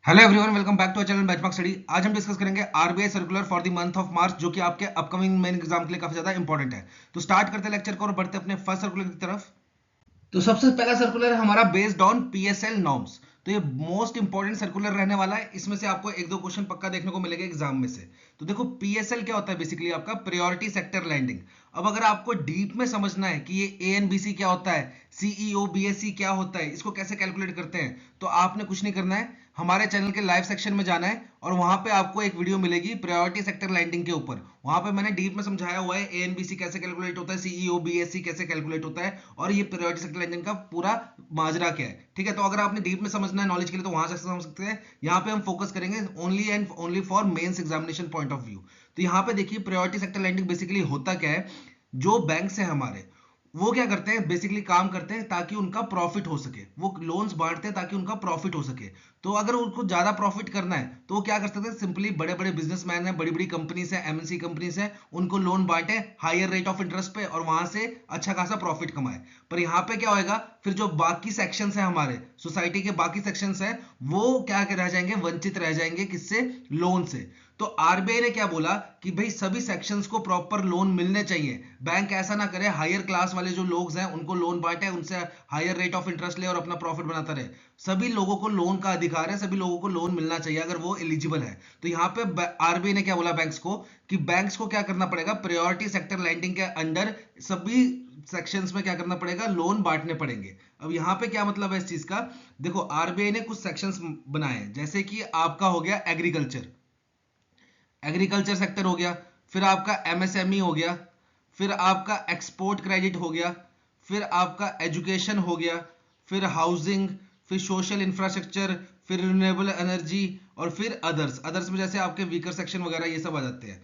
Hello everyone, welcome back to channel benchmark study. आज हम discuss करेंगे RBI circular for the month of March, जो कि आपके अपकमिंग मेन एग्जाम के लिए काफी ज्यादा इंपॉर्टेंट है। तो स्टार्ट करते हैं लेक्चर को और बढ़ते हैं अपने फर्स्ट सर्कुलर की तरफ। तो सबसे पहला सर्कुलर है हमारा बेस्ड ऑन पीएसएल नॉर्म्स। तो ये मोस्ट इंपॉर्टेंट सर्कुलर रहने वाला है। इसमें से आपको एक दो क्वेश्चन पक्का देखने को मिलेगा एग्जाम में से। तो देखो, पीएसएल क्या होता है, बेसिकली आपका प्रायोरिटी सेक्टर लैंडिंग। अब अगर आपको डीप में समझना है कि ये एएनबीसी क्या होता है, सीईओ बीएससी क्या होता है, इसको कैसे कैलकुलेट करते हैं, तो आपने कुछ नहीं करना है, हमारे चैनल के लाइव सेक्शन में जाना है और वहां पे आपको एक वीडियो मिलेगी प्रायोरिटी सेक्टर लैंडिंग के ऊपर। वहां पे मैंने डीप में समझाया हुआ है एएनबीसी कैसे कैलकुलेट होता है, सीईओ बीएससी कैसे कैलकुलेट होता है, और ये प्रायोरिटी सेक्टर लैंडिंग का पूरा माजरा क्या है। ठीक है, तो अगर आपने डीप में समझना है नॉलेज के लिए तो वहां से समझ सकते हैं। यहाँ पे हम फोकस करेंगे only and only for mains examination point of view. तो यहाँ पे देखिए, प्रायोरिटी सेक्टर लैंडिंग बेसिकली होता क्या है। जो बैंक है हमारे, वो क्या करते हैं, बेसिकली काम करते हैं ताकि उनका प्रॉफिट हो सके। वो लोन्स बांटते हैं ताकि उनका प्रॉफिट हो सके। तो अगर उनको ज्यादा प्रॉफिट करना है तो वो क्या कर सकते हैं, सिंपली बड़े बड़े बिजनेसमैन हैं, बड़ी बड़ी कंपनीज हैं, एमएनसी कंपनीज हैं, उनको लोन बांटे हायर रेट ऑफ इंटरेस्ट पे और वहां से अच्छा खासा प्रॉफिट कमाए। पर यहाँ पे क्या होएगा, फिर जो बाकी सेक्शंस हैं हमारे सोसाइटी के, बाकी सेक्शंस हैं, वो क्या रह जाएंगे, वंचित रह जाएंगे किससे, लोन से। तो आरबीआई ने क्या बोला कि भाई सभी सेक्शंस को प्रॉपर लोन मिलने चाहिए। बैंक ऐसा ना करे हायर क्लास वाले जो लोग हैं उनको लोन बांटे, उनसे हायर रेट ऑफ इंटरेस्ट ले और अपना प्रॉफिट बनाता रहे। सभी लोगों को लोन का अधिकार है, सभी लोगों को लोन मिलना चाहिए अगर वो एलिजिबल है। तो यहाँ पे आरबीआई ने क्या बोला बैंक्स को, कि बैंक्स को क्या करना पड़ेगा, प्रायोरिटी सेक्टर लैंडिंग के अंडर सभी सेक्शंस में क्या करना पड़ेगा, लोन बांटने पड़ेंगे। अब यहाँ पे क्या मतलब है इस चीज का, देखो आरबीआई ने कुछ सेक्शंस बनाए हैं, जैसे कि आपका हो गया एग्रीकल्चर, एग्रीकल्चर सेक्टर हो गया, फिर आपका एमएसएमई हो गया, फिर आपका एक्सपोर्ट क्रेडिट हो गया, फिर आपका एजुकेशन हो गया, फिर हाउसिंग, फिर सोशल इंफ्रास्ट्रक्चर, फिर रिन्यूएबल एनर्जी, और फिर अदर्स। अदर्स में जैसे आपके वीकर सेक्शन वगैरह ये सब आ जाते हैं।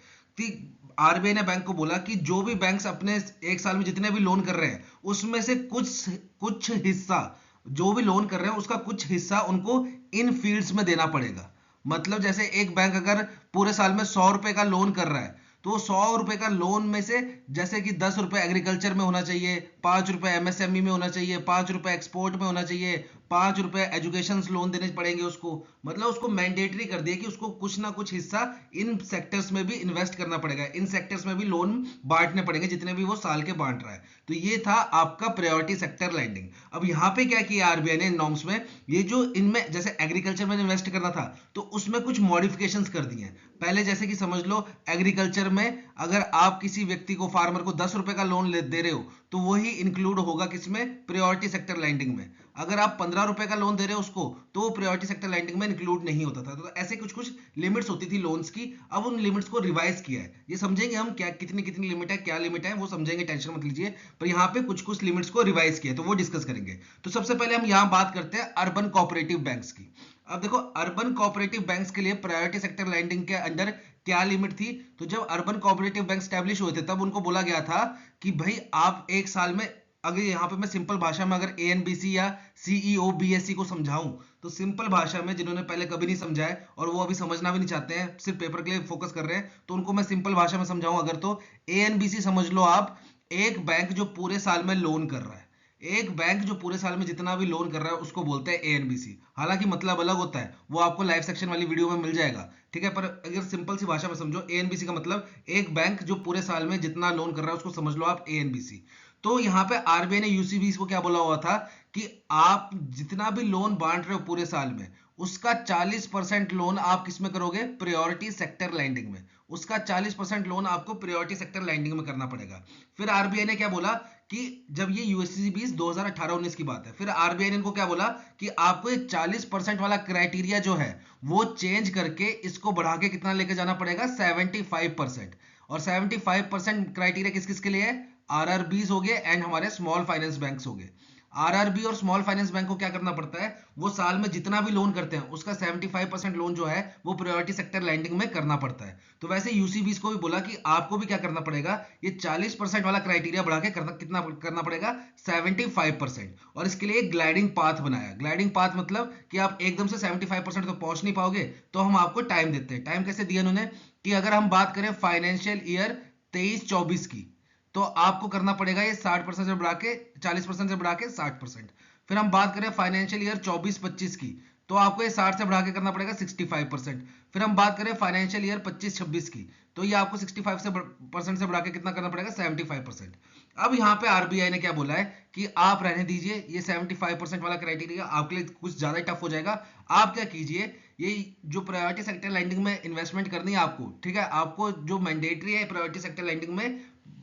आरबीआई ने बैंक को बोला कि जो भी बैंक्स अपने एक साल में जितने भी लोन कर रहे हैं उसमें से कुछ कुछ हिस्सा, जो भी लोन कर रहे हैं उसका कुछ हिस्सा उनको इन फील्ड्स में देना पड़ेगा। मतलब जैसे एक बैंक अगर पूरे साल में 100 रुपए का लोन कर रहा है, तो 100 रुपए का लोन में से जैसे कि 10 रुपए एग्रीकल्चर में होना चाहिए, 5 रुपए एमएसएमई में होना चाहिए, 5 रुपए एक्सपोर्ट में होना चाहिए, 5 रुपए एजुकेशन लोन देने पड़ेंगे उसको। मतलब उसको मैंडेटरी कर दिया कि उसको कुछ ना कुछ हिस्सा इन सेक्टर्स में भी इन्वेस्ट करना पड़ेगा, इन सेक्टर्स में भी लोन बांटने पड़ेंगे जितने भी वो साल के बांट रहा है। तो ये था आपका प्रायोरिटी सेक्टर लैंडिंग। अब यहाँ पे क्या किया आरबीआई ने नॉर्म्स में, ये जो इनमें जैसे एग्रीकल्चर में इन्वेस्ट करना था तो उसमें कुछ मॉडिफिकेशंस कर दिए हैं। पहले जैसे कि समझ लो, एग्रीकल्चर में अगर आप किसी व्यक्ति को, फार्मर को 10 रुपए का लोन दे रहे हो तो वही इंक्लूड होगा किसमें, प्रायोरिटी सेक्टर लैंडिंग में। अगर आप 15 रुपए का लोन दे रहे हो उसको तो वो प्रायोरिटी सेक्टर लैंडिंग में इंक्लूड नहीं होता था। तो ऐसे कुछ कुछ लिमिट्स होती थी लोन्स की। अब उन लिमिट्स को रिवाइज किया है, ये समझेंगे हम क्या कितनी कितनी लिमिट है, क्या लिमिट है वो समझेंगे, टेंशन मत लीजिए। पर यहाँ पे कुछ कुछ लिमिट्स को रिवाइज किया है तो वो डिस्कस करेंगे। तो सबसे पहले हम यहाँ बात करते हैं अर्बन कोऑपरेटिव बैंक्स की। अब देखो, अर्बन कोऑपरेटिव बैंक्स के लिए प्रायोरिटी सेक्टर लैंडिंग के अंडर क्या लिमिट थी। तो जब अर्बन कोऑपरेटिव बैंक स्टैब्लिश हुए थे तब उनको बोला गया था कि भाई आप एक साल में, अगर यहाँ पे मैं सिंपल भाषा में अगर एएनबीसी या सीईओ बीएससी को समझाऊं, तो सिंपल भाषा में जिन्होंने पहले कभी नहीं समझा है और वो अभी समझना भी नहीं चाहते हैं, सिर्फ पेपर के लिए फोकस कर रहे हैं, तो उनको मैं सिंपल भाषा में समझाऊं अगर, तो एएनबीसी समझ लो आप, एक बैंक जो पूरे साल में लोन कर रहा है। एक बैंक जो पूरे साल में जितना भी लोन कर रहा है उसको बोलते हैं एएनबीसी। हालांकि मतलब अलग होता है, वो आपको लाइव सेक्शन वाली वीडियो में मिल जाएगा। ठीक है, पर अगर सिंपल सी भाषा में समझो, एएनबीसी का मतलब एक बैंक जो पूरे साल में जितना लोन कर रहा है उसको समझ लो आप एएनबीसी। तो यहाँ पे आरबीआई ने यूसीबीस को क्या बोला हुआ था कि आप जितना भी लोन बांट रहे हो पूरे साल में, उसका 40% लोन आप किस में करोगे, प्रायोरिटी सेक्टर लैंडिंग में। उसका 40% लोन आपको प्रायोरिटी सेक्टर लैंडिंग में करना पड़ेगा। फिर आरबीआई ने क्या बोला कि जब ये यूएससीबीस 2018-19 की बात है, फिर आरबीआई ने इनको क्या बोला कि आपको ये 40% वाला क्राइटेरिया जो है वो चेंज करके इसको बढ़ा के कितना लेके जाना पड़ेगा, 75%। और 75% क्राइटेरिया किस किस के लिए है, आरआरबीज हो गए एंड हमारे स्मॉल फाइनेंस बैंक्स हो गए। आरआरबी और स्मॉल फाइनेंस बैंक को क्या करना पड़ता है, वो साल में जितना भी लोन करते हैं उसका 75% लोन जो है वो प्रायोरिटी सेक्टर लैंडिंग में करना पड़ता है। तो वैसे यूसीबीस को भी बोला कि आपको भी क्या करना पड़ेगा, ये 40% वाला क्राइटेरिया बढ़ा के कितना करना पड़ेगा, 75%। और इसके लिए एक ग्लाइडिंग पाथ बनाया। ग्लाइडिंग पाथ मतलब कि आप एकदम से 75% तो पहुंच नहीं पाओगे, तो हम आपको टाइम देते हैं। टाइम कैसे दिया उन्होंने, कि अगर हम बात करें फाइनेंशियल ईयर 23-24 की, तो आपको करना पड़ेगा ये 60% से बढ़ा के, 40% से बढ़ा के 60%। फिर हम बात करें फाइनेंशियल ईयर 24-25 की, तो आपको ये 60 से बढ़ा के करना पड़ेगा 65%। फिर हम बात करें फाइनेंशियल ईयर 25-26 की, तो ये आपको 65 से परसेंट से बढ़ा के कितना करना पड़ेगा 75%। अब यहाँ पे आरबीआई ने क्या बोला है कि आप रहने दीजिए, ये 75% वाला क्राइटेरिया आपके लिए कुछ ज्यादा टफ हो जाएगा। आप क्या कीजिए, ये जो प्रायोरिटी सेक्टर लैंडिंग में इन्वेस्टमेंट करनी है आपको, ठीक है, आपको जो मैंडेटरी है प्रायोरिटी सेक्टर लैंडिंग में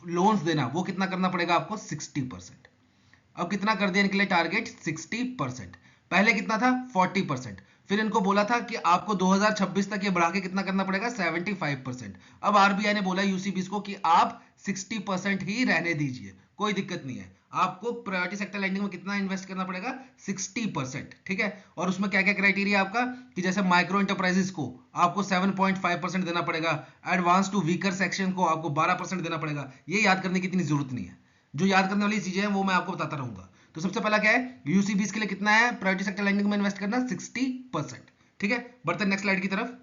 लोन्स देना, वो कितना करना पड़ेगा आपको 60%। अब कितना कर दिया इनके लिए टारगेट 60%, पहले कितना था 40%। फिर इनको बोला था कि आपको 2026 तक ये बढ़ा के कितना करना पड़ेगा 75%। अब आरबीआई ने बोला यूसीबीस को कि आप 60% ही रहने दीजिए, कोई दिक्कत नहीं है, आपको प्रायोरिटी सेक्टर लैंडिंग में कितना इन्वेस्ट करना पड़ेगा 60%, ठीक है। और उसमें क्या क्या क्राइटेरिया आपका, कि जैसे माइक्रो एंटरप्राइजेस को आपको 7.5% देना पड़ेगा, एडवांस टू वीकर सेक्शन को आपको 12% देना पड़ेगा। ये याद करने की इतनी जरूरत नहीं है, जो याद करने वाली चीजें हैं वो मैं आपको बताता रहूंगा। तो सबसे पहला क्या है, यूसीबीस के लिए कितना है प्रायोरिटी सेक्टर लैंडिंग में इन्वेस्ट करना 60%, ठीक है। बढ़ते नेक्स्ट स्लाइड की तरफ।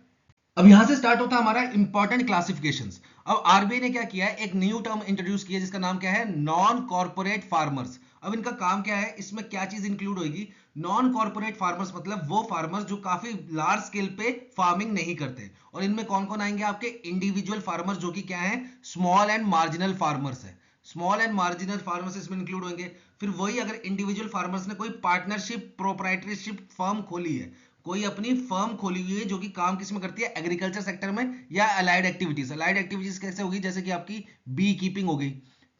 अब यहां से स्टार्ट होता है हमारा इंपॉर्टेंट क्लासिफिकेशंस। अब आरबीआई ने क्या किया है, एक न्यू टर्म इंट्रोड्यूस किया जिसका नाम क्या है, नॉन कॉर्पोरेट फार्मर्स। अब इनका काम क्या है, इसमें क्या चीज इंक्लूड होगी, नॉन कॉर्पोरेट फार्मर्स मतलब वो फार्मर्स जो काफी लार्ज स्केल पे फार्मिंग नहीं करते। और इनमें कौन कौन आएंगे, आपके इंडिविजुअल फार्मर्स जो कि क्या है, स्मॉल एंड मार्जिनल फार्मर्स है। स्मॉल एंड मार्जिनल फार्मर्स इसमें इंक्लूड होंगे। फिर वही अगर इंडिविजुअल फार्मर्स ने कोई पार्टनरशिप प्रोप्राइटरशिप फर्म खोली है, कोई अपनी फर्म खोली हुई है जो कि काम किस में करती है, एग्रीकल्चर सेक्टर में या अलाइड एक्टिविटीज। अलाइड एक्टिविटीज कैसे होगी, जैसे कि आपकी बी कीपिंग हो गई,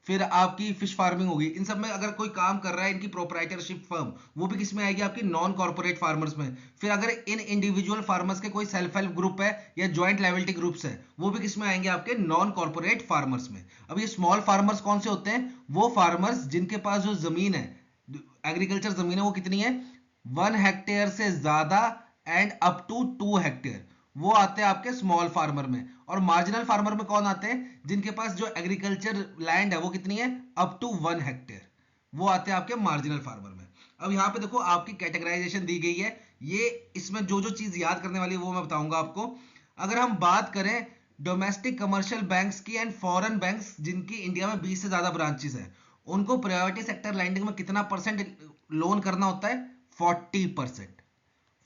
फिर आपकी फिश फार्मिंग होगी, इन सब में अगर कोई काम कर रहा है इनकी प्रोप्राइटरशिप फर्म, वो भी किसमें आएगी, आपकी नॉन कॉर्पोरेट फार्मर्स में। फिर अगर इन इंडिविजुअल फार्मर्स के कोई सेल्फ हेल्प ग्रुप है या ज्वाइंट लायबिलिटी ग्रुप्स है, वो भी किसमें आएंगे, आपके नॉन कॉर्पोरेट फार्मर्स में। अब ये स्मॉल फार्मर्स कौन से होते हैं, वो फार्मर्स जिनके पास जो जमीन है, एग्रीकल्चर जमीन है, वो कितनी है 1 हेक्टेयर से ज्यादा एंड अप टू 2 हेक्टेयर, वो आते हैं आपके स्मॉल फार्मर में। और मार्जिनल फार्मर में कौन आते हैं, जिनके पास जो एग्रीकल्चर लैंड है वो कितनी है, अप टू 1 हेक्टेयर, वो आते हैं आपके मार्जिनल फार्मर में। अब यहाँ पे देखो आपकी कैटेगराइजेशन दी गई है, ये इसमें जो जो चीज याद करने वाली है वो मैं बताऊंगा आपको। अगर हम बात करें डोमेस्टिक कमर्शियल बैंक्स की एंड फॉरेन बैंक्स जिनकी इंडिया में 20 से ज्यादा ब्रांचेस हैं, उनको प्रायोरिटी सेक्टर लैंडिंग में कितना परसेंट लोन करना होता है, 40%।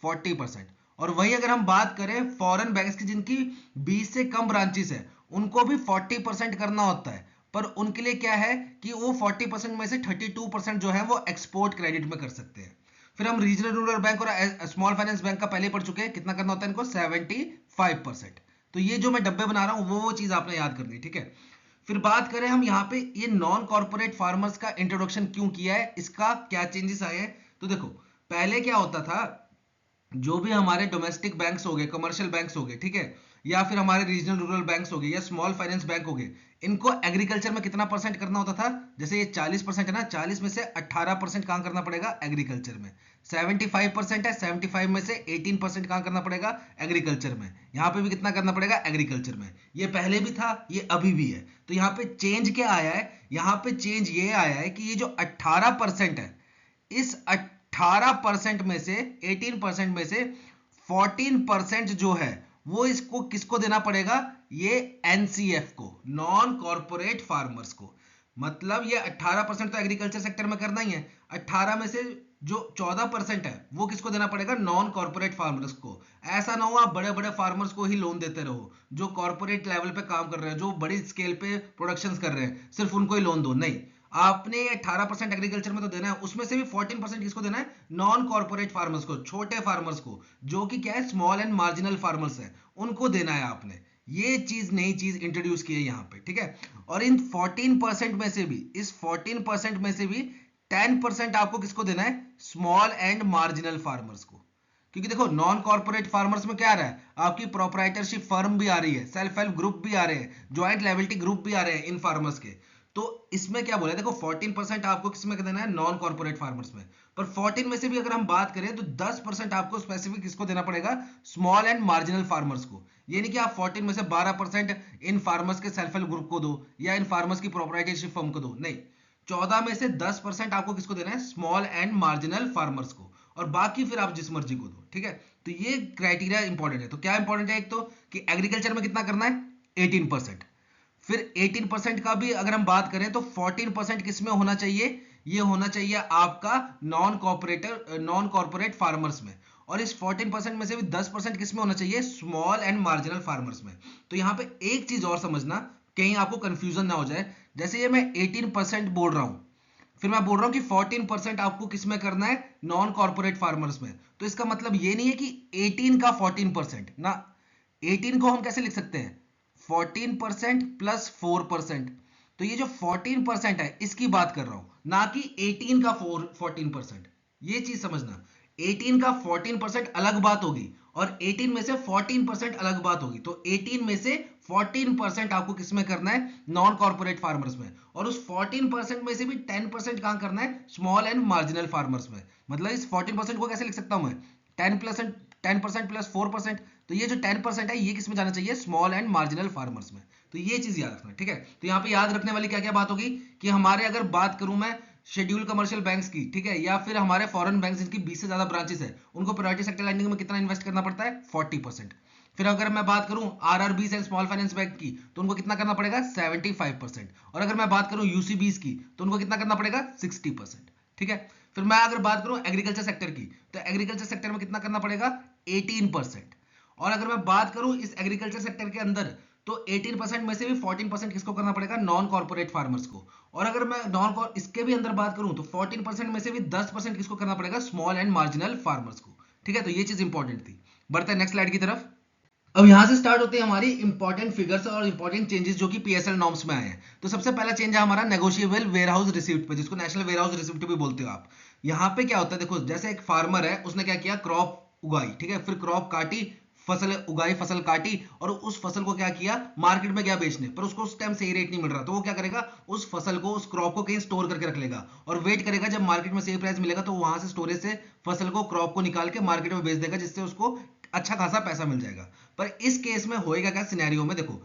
40%। और वही अगर हम बात करें फॉरेन बैंक्स की जिनकी 20 से कम ब्रांचेस है, उनको भी 40% करना होता है। पर उनके लिए क्या है कि वो 40% में से 32% जो है वो एक्सपोर्ट क्रेडिट में कर सकते हैं। फिर हम रीजनल रूरल बैंक और स्मॉल फाइनेंस बैंक का पहले पढ़ चुके हैं, कितना करना होता है इनको 75%। तो ये जो मैं डब्बे बना रहा हूं वो चीज आपने याद करनी है, ठीक है। फिर बात करें हम यहाँ पे ये नॉन कॉर्पोरेट फार्मर्स का इंट्रोडक्शन क्यों किया है, इसका क्या चेंजेस आए हैं। तो देखो पहले क्या होता था, जो भी हमारे डोमेस्टिक बैंक्स हो गए, कमर्शियल बैंक्स हो गए, ठीक है, या फिर हमारे रीजनल रूरल बैंक्स हो गए या स्मॉल फाइनेंस बैंक हो गए, इनको एग्रीकल्चर में कितना परसेंट करना होता था, जैसे ये 40% है ना, 40 में से 18% काम करना पड़ेगा एग्रीकल्चर में। 75% है, 75 में से 18% काम करना पड़ेगा एग्रीकल्चर में। यहाँ पे भी कितना करना पड़ेगा एग्रीकल्चर में, ये पहले भी था ये अभी भी है। तो यहाँ पे चेंज क्या आया है, यहाँ पे चेंज ये आया है कि ये जो 18% है, इस 18% में से 18% में से 14% जो है वो इसको किसको देना पड़ेगा, ये एनसीएफ को, नॉन कॉर्पोरेट फार्मर्स को। मतलब ये 18% तो एग्रीकल्चर सेक्टर में करना ही है, 18 में से जो 14% है वो किसको देना पड़ेगा, नॉन कॉर्पोरेट फार्मर्स को। ऐसा ना हो आप बड़े बड़े फार्मर्स को ही लोन देते रहो, जो कॉर्पोरेट लेवल पे काम कर रहे हैं, जो बड़ी स्केल पे प्रोडक्शन कर रहे हैं, सिर्फ उनको ही लोन दो, नहीं। आपने 18% एग्रीकल्चर में तो देना है, उसमें से भी 14% किसको देना है, नॉन कॉर्पोरेट फार्मर्स को, छोटे फार्मर्स को, जो कि क्या है स्मॉल एंड मार्जिनल फार्मर्स है, उनको देना है आपने। ये चीज नई चीज इंट्रोड्यूस की है यहाँ पे, ठीक है। और इन 14% में से भी, इस 14% में से भी 10% आपको किसको देना है, स्मॉल एंड मार्जिनल फार्मर्स को। क्योंकि देखो नॉन कॉर्पोरेट फार्मर्स में क्या आ रहा है, आपकी प्रोप्राइटरशिप फर्म भी आ रही है, सेल्फ हेल्प ग्रुप भी आ रहे हैं, ज्वाइंट लायबिलिटी ग्रुप भी आ रहे हैं इन फार्मर्स के। तो इसमें क्या बोला है, देखो 14% आपको किसमें देना है, नॉन कॉर्पोरेट फार्मर्स में। पर 14 में से भी अगर हम बात करें तो 10% आपको स्पेसिफिक किसको देना पड़ेगा, स्मॉल एंड मार्जिनल फार्मर्स को। ये नहीं कि आप 14 में से 12% इन फार्मर्स के सेल्फ हेल्प ग्रुप को दो या इन फार्मर्स की प्रोप्राइटरशिप फर्म को दो, नहीं। 14 में से 10% आपको किसको देना है, स्मॉल एंड मार्जिनल फार्मर्स को, और बाकी फिर आप जिस मर्जी को दो, ठीक है। तो ये क्राइटेरिया इंपॉर्टेंट है। तो क्या इंपॉर्टेंट है, एक तो कि एग्रीकल्चर में कितना करना है 18%। फिर 18% का भी अगर हम बात करें तो 14% किस में होना चाहिए, ये होना चाहिए आपका नॉन कॉर्पोरेट फार्मर्स में। और इस 14% में से भी 10% किस में होना चाहिए, स्मॉल एंड मार्जिनल फार्मर्स में। तो यहाँ पे एक चीज और समझना, कहीं आपको कंफ्यूजन ना हो जाए। जैसे ये मैं 18% बोल रहा हूं, फिर मैं बोल रहा हूं कि 14% आपको किस में करना है, नॉन कॉर्पोरेट फार्मर्स में। तो इसका मतलब ये नहीं है कि 18 का 14% ना, 18 को हम कैसे लिख सकते हैं, 14% प्लस 4%। तो ये जो 14% है इसकी बात कर रहा हूं, ना कि 18 का 14%। ये चीज समझना, 18 का 14% अलग बात होगी और 18 में से 14% अलग बात होगी। तो 18 में से 14% आपको किस में करना है, नॉन कॉर्पोरेट फार्मर्स में। और उस 14% में से भी 10% कहां करना है, स्मॉल एंड मार्जिनल फार्मर्स में। मतलब इस 14% को कैसे लिख सकता हूं मैं, 10% प्लस 4%। तो ये जो 10% है ये किस में जाना चाहिए, स्मॉल एंड मार्जिनल फार्मर्स में। तो ये चीज याद रखना, ठीक है। तो यहाँ पे याद रखने वाली क्या क्या बात होगी कि हमारे, अगर बात करूं मैं शेड्यूल कमर्शियल बैंक्स की, ठीक है, या फिर हमारे फॉरेन बैंक्स जिनकी 20 से ज्यादा ब्रांचेस है, उनको प्रायोरिटी सेक्टर लैंडिंग में कितना इन्वेस्ट करना पड़ता है, 40%। फिर अगर मैं बात करूं RRBs and small finance bank की, तो उनको कितना करना पड़ेगा, 75%। और अगर मैं बात करूं यूसीबीज की, तो उनको कितना करना पड़ेगा, 60%। ठीक है। फिर मैं अगर बात करूं एग्रीकल्चर सेक्टर की, तो एग्रीकल्चर सेक्टर में कितना करना पड़ेगा, 18%। और अगर मैं बात करूं इस एग्रीकल्चर सेक्टर के अंदर, तो 18% में से भी 14% किसको करना पड़ेगा, नॉन कॉर्पोरेट फार्मर्स को। और अगर मैं इसके भी अंदर बात करूं, तो 14% में से भी 10% किसको करना पड़ेगा, स्मॉल एंड मार्जिनल फार्मर्स को। ठीक है, तो ये चीज इंपॉर्टेंट थी। बढ़ते हैं नेक्स्ट स्लाइड की तरफ। अब यहां से स्टार्ट होते हैं हमारी इंपॉर्टेंट फिगर्स और इंपॉर्टेंट चेंजेस जो कि पीएसएल नॉर्म्स में आए हैं। तो सबसे पहला चेंज है हमारा नेगोशिएबल वेयरहाउस रिसिप्ट पे, जिसको नेशनल वेयरहाउस रिसिप्ट भी बोलते हो आप। यहाँ पे क्या होता है, देखो जैसे एक फार्मर है, उसने क्या किया, क्रॉप उगाई, ठीक है, फिर क्रॉप काटी, फसल उगाई, फसल काटी, और उस फसल को क्या किया, मार्केट में गया बेचने, पर उसको उस टाइम सही रेट नहीं मिल रहा, तो वो क्या करेगा, उस फसल को, उस क्रॉप को कहीं स्टोर करके रख लेगा और वेट करेगा जब मार्केट में सही प्राइस मिलेगा, तो वहां से स्टोरेज से फसल को, क्रॉप को निकाल के मार्केट में बेच देगा, जिससे उसको अच्छा खासा पैसा मिल जाएगा। पर इस केस में होएगा क्या, सिनेरियो में देखो,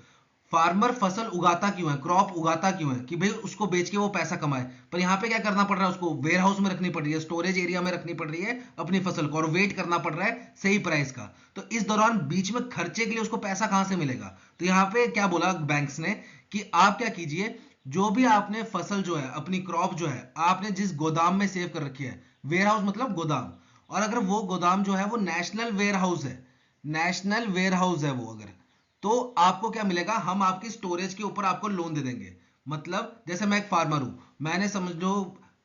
फार्मर फसल उगाता क्यों है, क्रॉप उगाता क्यों है, कि भाई उसको बेच के वो पैसा कमाए। पर यहाँ पे क्या करना पड़ रहा है, उसको वेयर हाउस में रखनी पड़ रही है, स्टोरेज एरिया में रखनी पड़ रही है अपनी फसल को, और वेट करना पड़ रहा है सही प्राइस का। तो इस दौरान बीच में खर्चे के लिए उसको पैसा कहां से मिलेगा। तो यहाँ पे क्या बोला बैंक्स ने, कि आप क्या कीजिए, जो भी आपने फसल जो है, अपनी क्रॉप जो है, आपने जिस गोदाम में सेव कर रखी है, वेयर हाउस मतलब गोदाम, और अगर वो गोदाम जो है वो नेशनल वेयर हाउस है, नेशनल वेयर हाउस है वो, अगर, तो आपको क्या मिलेगा, हम आपकी स्टोरेज के ऊपर आपको लोन दे देंगे। मतलब जैसे मैं एक फार्मर हूं, मैंने समझ लो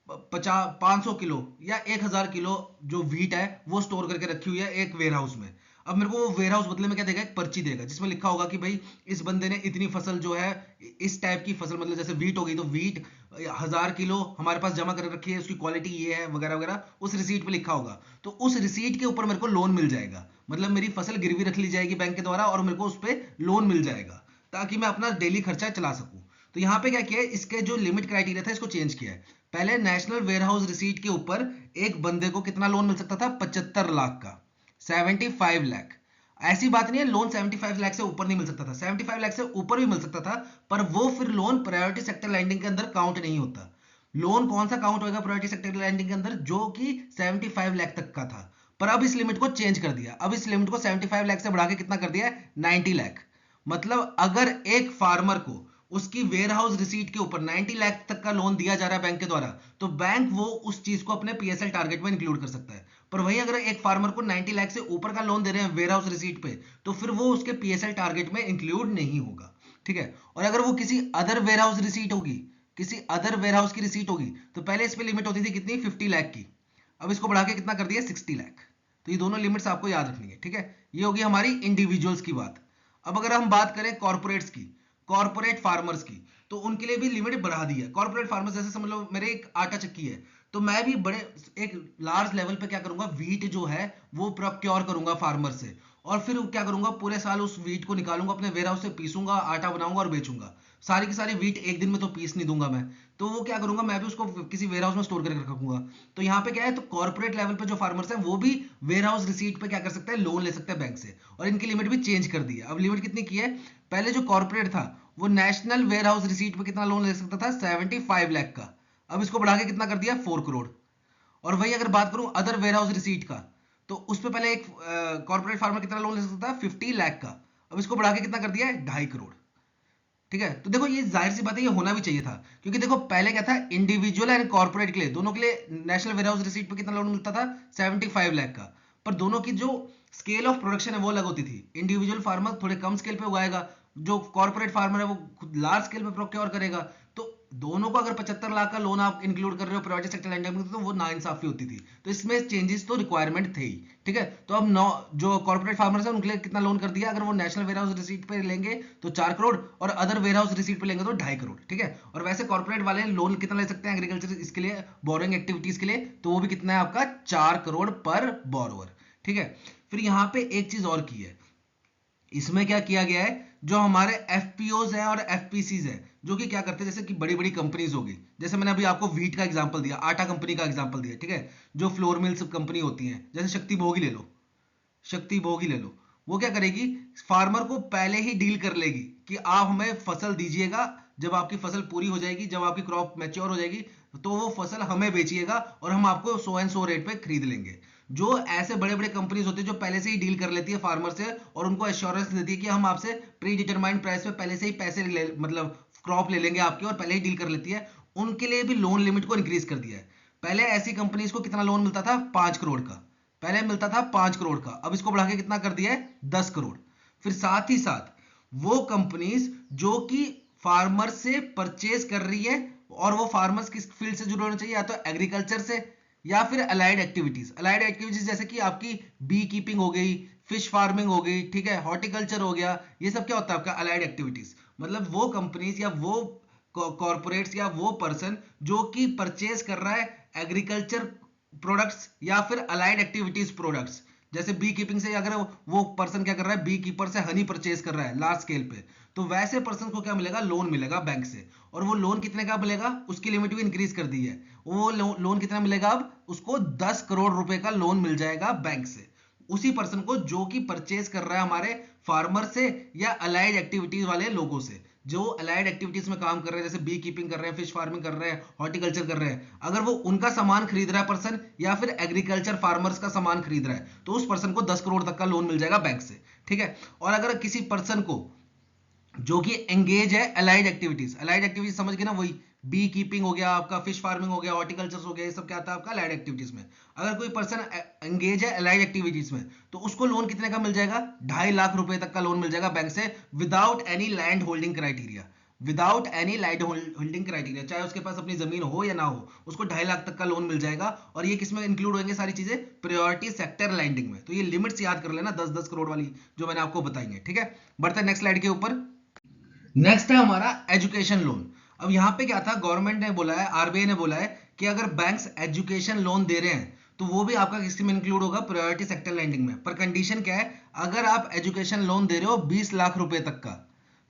500 किलो या 1000 किलो जो व्हीट है वो स्टोर करके रखी हुई है एक वेयर हाउस में। अब मेरे को वो वेयर हाउस बदले में क्या देगा, एक पर्ची देगा जिसमें लिखा होगा कि भाई इस बंदे ने इतनी फसल जो है, इस टाइप की फसल, मतलब जैसे व्हीट होगी तो व्हीट 1000 किलो हमारे पास जमा कर रखी है, उसकी क्वालिटी ये है वगैरह वगैरह, उस रिसीट पे लिखा होगा। तो उस रिसीट के ऊपर मेरे को लोन मिल जाएगा, मतलब मेरी फसल गिरवी रख ली जाएगी बैंक के द्वारा और मेरे को उस पर लोन मिल जाएगा, ताकि मैं अपना डेली खर्चा चला सकूं। तो यहाँ पे क्या किया है, इसके जो लिमिट क्राइटेरिया था इसको चेंज किया है। पहले नेशनल वेयरहाउस रिसीट के ऊपर एक बंदे को कितना लोन मिल सकता था, 75 लाख का, 75 लाख। ऐसी बात नहीं है लोन 75 लाख से ऊपर नहीं मिल सकता था, 75 लाख से ऊपर भी मिल सकता था, पर वो फिर लोन प्रायोरिटी सेक्टर लैंडिंग के अंदर काउंट नहीं होता। लोन कौन सा काउंट होगा प्रायोरिटी सेक्टर लैंडिंग के अंदर, जो कि 75 लाख तक का था। पर अब इस लिमिट को चेंज कर दिया, अब इस लिमिट को 75 लाख से बढ़ा के कितना कर दिया है, 90 लाख। मतलब अगर एक फार्मर को उसकी वेयर हाउस रिसीट के ऊपर 90 लाख तक का लोन दिया जा रहा है बैंक के द्वारा, तो बैंक वो उस चीज को अपने पीएसएल टारगेट में इंक्लूड कर सकता है। पर वहीं अगर एक फार्मर को 90 लाख से ऊपर का लोन दे रहे हैं वेयर हाउस रिसीट पे, तो फिर वो उसके पीएसएल टारगेट में इंक्लूड नहीं होगा। ठीक है। और अगर वो किसी अदर वेयर हाउस रिसीट होगी, किसी अदर वेयर हाउस की रिसीट होगी, तो पहले इस पे लिमिट होती थी कितनी, 50 लाख की, अब इसको बढ़ा के कितना कर दिया, 60 लाख। तो ये दोनों लिमिट्स आपको याद रखनी है, ठीक है। ये होगी हमारी इंडिविजुअल्स की बात। अब अगर हम बात करें कॉर्पोरेट्स की, कॉर्पोरेट फार्मर्स की, तो उनके लिए भी लिमिट बढ़ा दी है। कॉर्पोरेट फार्मर्स जैसे समझ लो मेरे एक आटा चक्की है, तो मैं भी बड़े एक लार्ज लेवल पे क्या करूंगा, व्हीट जो है वो प्रोक्योर करूंगा फार्मर से, और फिर क्या करूंगा, पूरे साल उस व्हीट को निकालूंगा अपने वेयर हाउस से, पीसूंगा, आटा बनाऊंगा और बेचूंगा। सारी की सारी व्हीट एक दिन में तो पीस नहीं दूंगा मैं, तो वो क्या करूंगा, मैं भी उसको किसी वेयर हाउस में स्टोर करके रखूंगा। तो यहाँ पे क्या है, तो कॉर्पोरेट लेवल पे जो फार्मर्स हैं वो भी वेयर हाउस रिसीट पे क्या कर सकते हैं, लोन ले सकते हैं बैंक से, और इनकी लिमिट भी चेंज कर दी है। अब लिमिट कितनी की है, पहले जो कॉर्पोरेट था वो नेशनल वेयर हाउस रिसीट पे कितना लोन ले सकता था, 75 लाख का, अब इसको बढ़ा के कितना कर दिया, 4 करोड़। और वही अगर बात करूं अदर वेयर हाउस रिसीट का, तो उस पे पहले एक कॉर्पोरेट फार्मर कितना लोन ले सकता था, 50 लाख का, अब इसको बढ़ा के कितना कर दिया है, 2.5 करोड़। ठीक है। तो देखो ये जाहिर सी बात है, ये होना भी चाहिए था, क्योंकि देखो पहले क्या था, इंडिविजुअल एंड कॉर्पोरेट के लिए, दोनों के लिए नेशनल वेयर हाउस रिसीट पे कितना लोन मिलता था, 75 लाख का। पर दोनों की जो स्केल ऑफ प्रोडक्शन है वो अलग होती थी। इंडिविजुअल फार्मर थोड़े कम स्केल पे उगाएगा, जो कॉर्पोरेट फार्मर है वो खुद लार्ज स्केल पे प्रोक्योर करेगा। तो दोनों को अगर 75 लाख का लोन आप इंक्लूड कर रहे हो प्राइवेट सेक्टर लैंडिंग में, तो वो नाइंसाफी होती थी। तो इसमें चेंजेस तो रिक्वायरमेंट थे ही, ठीक है। तो अब नौ जो कॉर्पोरेट फार्मर्स है उनके लिए कितना लोन कर दिया, अगर वो नेशनल वेयर हाउस रिसीट पे लेंगे तो 4 करोड़, और अदर वेयर हाउस रिसीट पे लेंगे तो 2.5 करोड़, ठीक है। और वैसे कॉर्पोरेट वाले लोन कितना ले सकते हैं एग्रीकल्चर इसके लिए बोरोइंग एक्टिविटीज के लिए, तो वो भी कितना है आपका 4 करोड़ पर बोरोवर, ठीक है। फिर यहाँ पे एक चीज और की है, इसमें क्या किया गया है, जो हमारे एफपीओज हैं और एफपीसीज हैं, जो कि क्या करते हैं, जैसे कि बड़ी बड़ी कंपनीज होगी, जैसे मैंने अभी आपको व्हीट का एग्जांपल दिया, आटा कंपनी का एग्जांपल दिया, ठीक है। जो फ्लोर मिल्स कंपनी होती हैं, जैसे शक्ति भोग ही ले लो, शक्ति भोग ही ले लो, वो क्या करेगी, फार्मर को पहले ही डील कर लेगी कि आप हमें फसल दीजिएगा, जब आपकी फसल पूरी हो जाएगी, जब आपकी क्रॉप मैच्योर हो जाएगी, तो वो फसल हमें बेचिएगा और हम आपको सो एंड सो रेट पे खरीद लेंगे। जो ऐसे बड़े बड़े कंपनीज होती है जो पहले से ही डील कर लेती है फार्मर से, और उनको एश्योरेंस देती है कि हम आपसे प्री डिटरमाइंड प्राइस पे पहले से ही पैसे ले, मतलब क्रॉप ले लेंगे आपकी, और पहले ही डील कर लेती है, उनके लिए भी लोन लिमिट को इंक्रीज कर दिया है। पहले ऐसी कंपनीज को कितना लोन मिलता था, 5 करोड़ का, पहले मिलता था 5 करोड़ का, अब इसको बढ़ा के कितना कर दिया है, 10 करोड़। फिर साथ ही साथ वो कंपनीज जो कि फार्मर से परचेज कर रही है, और वो फार्मर्स किस फील्ड से जुड़े होने चाहिए, या तो एग्रीकल्चर से या फिर अलाइड एक्टिविटीज। अलाइड एक्टिविटीज जैसे कि आपकी बी कीपिंग हो गई, फिश फार्मिंग हो गई, ठीक है, हॉर्टिकल्चर हो गया, ये सब क्या होता है आपका अलाइड एक्टिविटीज। मतलब वो कंपनीज या वो कॉर्पोरेट्स या वो पर्सन जो कि परचेज कर रहा है एग्रीकल्चर प्रोडक्ट्स या फिर अलाइड एक्टिविटीज प्रोडक्ट्स, जैसे बी कीपिंग से अगर वो पर्सन क्या कर रहा है, बी कीपर से हनी परचेज कर रहा है लार्ज स्केल पे, तो वैसे पर्सन को क्या मिलेगा, लोन मिलेगा बैंक से। और वो लोन कितने का मिलेगा, उसकी लिमिट भी इंक्रीज कर दी है। वो लोन कितना मिलेगा, अब उसको 10 करोड़ रुपए का लोन मिल जाएगा बैंक से, उसी पर्सन को जो कि परचेज कर रहा है हमारे फार्मर से या अलाइड एक्टिविटीज वाले लोगों से, जो अलाइड एक्टिविटीज में काम कर रहे हैं, जैसे बी कीपिंग कर रहे हैं, फिश फार्मिंग कर रहे हैं, हॉर्टिकल्चर कर रहे हैं। अगर वो उनका सामान खरीद रहा है पर्सन, या फिर एग्रीकल्चर फार्मर्स का सामान खरीद रहा है, तो उस पर्सन को 10 करोड़ तक का लोन मिल जाएगा बैंक से, ठीक है। और अगर किसी पर्सन को जो कि एंगेज है अलाइड एक्टिविटीज, अलाइड एक्टिविटीज समझ गए ना, वही बी कीपिंग हो गया आपका, फिश फार्मिंग हो गया, हॉर्टिकल्चर हो गया, ये सब क्या आता है आपका अलाइड एक्टिविटीज में। अगर कोई पर्सन एंगेज है अलाइड एक्टिविटीज में, तो उसको लोन कितने का मिल जाएगा, 2.5 लाख रुपए तक का लोन मिल जाएगा बैंक से, without any land holding criteria, without any land holding criteria, चाहे उसके पास अपनी जमीन हो या ना हो, उसको 2.5 लाख तक का लोन मिल जाएगा। और ये किसमें इंक्लूड होंगे सारी चीजें, प्रायोरिटी सेक्टर लैंडिंग में। तो ये लिमिट्स याद कर लेना 10-10 करोड़ वाली जो मैंने आपको बताई है, ठीक है। बढ़ते हैं नेक्स्ट स्लाइड के ऊपर। नेक्स्ट है हमारा एजुकेशन लोन। अब यहाँ पे क्या था, गवर्नमेंट ने बोला है, आरबीआई ने बोला है कि अगर बैंक्स एजुकेशन लोन दे रहे हैं तो वो भी आपका किसी में इंक्लूड होगा, प्रायोरिटी सेक्टर लैंडिंग में। पर कंडीशन क्या है, अगर आप एजुकेशन लोन दे रहे हो 20 लाख रुपए तक का,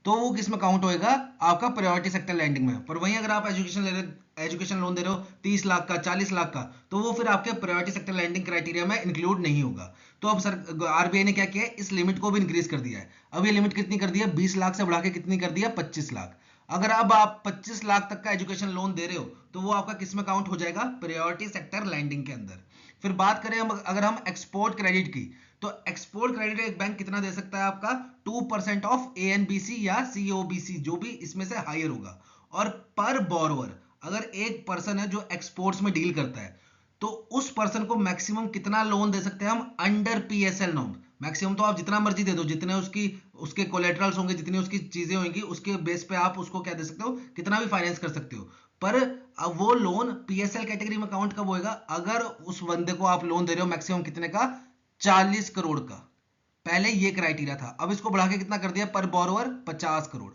तो वो किस में काउंट होएगा, आपका प्रायोरिटी सेक्टर लैंडिंग में। पर वहीं अगर आप एजुकेशन लोन दे रहे हो 30 लाख का, 40 लाख का, तो वो फिर आपके प्रायोरिटी सेक्टर लैंडिंग क्राइटेरिया में इंक्लूड नहीं होगा। तो अब सर आरबीआई ने क्या किया है, इस लिमिट को भी इंक्रीज कर दिया है। अब ये लिमिट कितनी कर दी है, 20 लाख से बढ़ा के कितनी कर दिया, 25 लाख। अगर अब आप 25 लाख तक का एजुकेशन लोन दे रहे हो, तो वो आपका किस में काउंट हो जाएगा, प्रायोरिटी सेक्टर लैंडिंग के अंदर। फिर बात करें हम, अगर हम एक्सपोर्ट क्रेडिट की, तो एक्सपोर्ट क्रेडिट एक बैंक कितना दे सकता है आपका, 2% ऑफ एएनबीसी या सीओबीसी, जो भी इसमें से हायर होगा। और पर बोरोवर, अगर एक पर्सन है जो एक्सपोर्ट्स में डील करता है, तो उस पर्सन को मैक्सिमम कितना लोन दे सकते हैं हम, अंडर पीएसएल नॉर्म। मैक्सिमम तो आप जितना मर्जी दे दो, जितने उसके कोलेटरल्स होंगे, जितनी उसकी चीजें होंगी, उसके बेस पे आप उसको क्या दे सकते हो, कितना भी फाइनेंस कर सकते हो। पर अब वो लोन पीएसएल कैटेगरी में काउंट कब होएगा, अगर उस बंदे को आप लोन दे रहे हो मैक्सिमम कितने का, 40 करोड़ का। पहले ये क्राइटेरिया था, अब इसको बढ़ा के कितना कर दिया, पर बोरोवर 50 करोड़।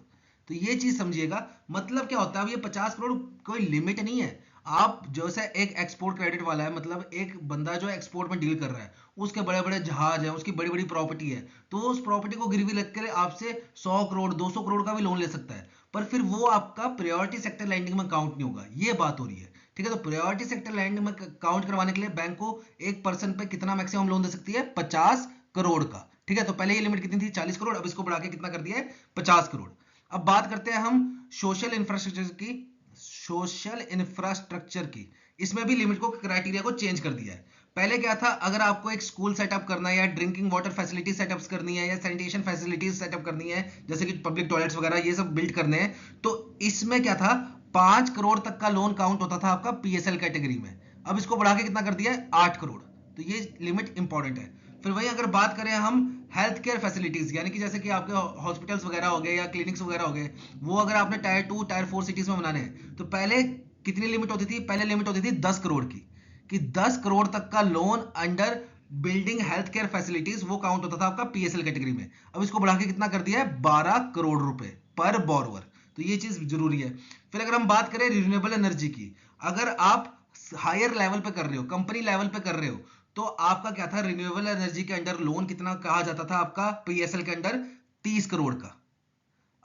तो ये चीज समझिएगा, मतलब क्या होता है, अब ये 50 करोड़ कोई लिमिट नहीं है। आप जैसे एक एक्सपोर्ट क्रेडिट वाला है, मतलब एक बंदा जो एक्सपोर्ट में डील कर रहा है, उसके बड़े बड़े जहाज है, उसकी बड़ी बड़ी प्रॉपर्टी है, तो वो उस प्रॉपर्टी को गिरवी रख कर आपसे 100 करोड़ 200 करोड़ का भी लोन ले सकता है। पर फिर वो आपका प्रायोरिटी सेक्टर लैंडिंग में काउंट नहीं होगा, ये बात हो रही है, ठीक है। तो प्रायोरिटी सेक्टर लैंडिंग में काउंट करवाने के लिए बैंक को एक पर्सन पे कितना मैक्सिमम लोन दे सकती है, 50 करोड़ का, ठीक है। तो पहले ये लिमिट कितनी थी, 40 करोड़, अब इसको बढ़ा के कितना कर दिया है, 50 करोड़। अब बात करते हैं हम सोशल इंफ्रास्ट्रक्चर की, सोशल इंफ्रास्ट्रक्चर की, इसमें भी लिमिट को, क्राइटेरिया को चेंज कर दिया है। पहले क्या था, अगर आपको एक स्कूल सेटअप करना है, या ड्रिंकिंग वाटर फैसिलिटी सेटअप करनी है, या सैनिटेशन फैसिलिटीज सेटअप करनी है, जैसे कि पब्लिक टॉयलेट्स वगैरह, ये सब बिल्ड करने हैं, तो इसमें क्या था, 5 करोड़ तक का लोन काउंट होता था आपका पीएसएल कैटेगरी में। अब इसको बढ़ा के कितना कर दिया है, 8 करोड़। तो ये लिमिट इंपॉर्टेंट है। फिर वहीं अगर बात करें हम हेल्थ केयर फैसिलिटीज, यानी कि जैसे कि आपके हॉस्पिटल्स वगैरह हो गए या क्लिनिक्स वगैरह हो गए, वो अगर आपने टायर 2 टायर 4 सिटीज में बनाने हैं, तो पहले कितनी लिमिट होती थी? पहले लिमिट होती थी 10 करोड़ की, कि 10 करोड़ तक का loan under building health care facilities वो काउंट होता था आपका पीएसएल कैटेगरी में। अब इसको बढ़ा के कितना कर दिया है? 12 करोड़ रुपए पर बोरोवर। तो ये चीज जरूरी है। फिर अगर हम बात करें रिन्यूएबल एनर्जी की, अगर आप हायर लेवल पे कर रहे हो, कंपनी लेवल पे कर रहे हो, तो आपका क्या था? रिन्यूएबल एनर्जी के अंडर लोन कितना कहा जाता था आपका पीएसएल के अंडर? 30 करोड़ का।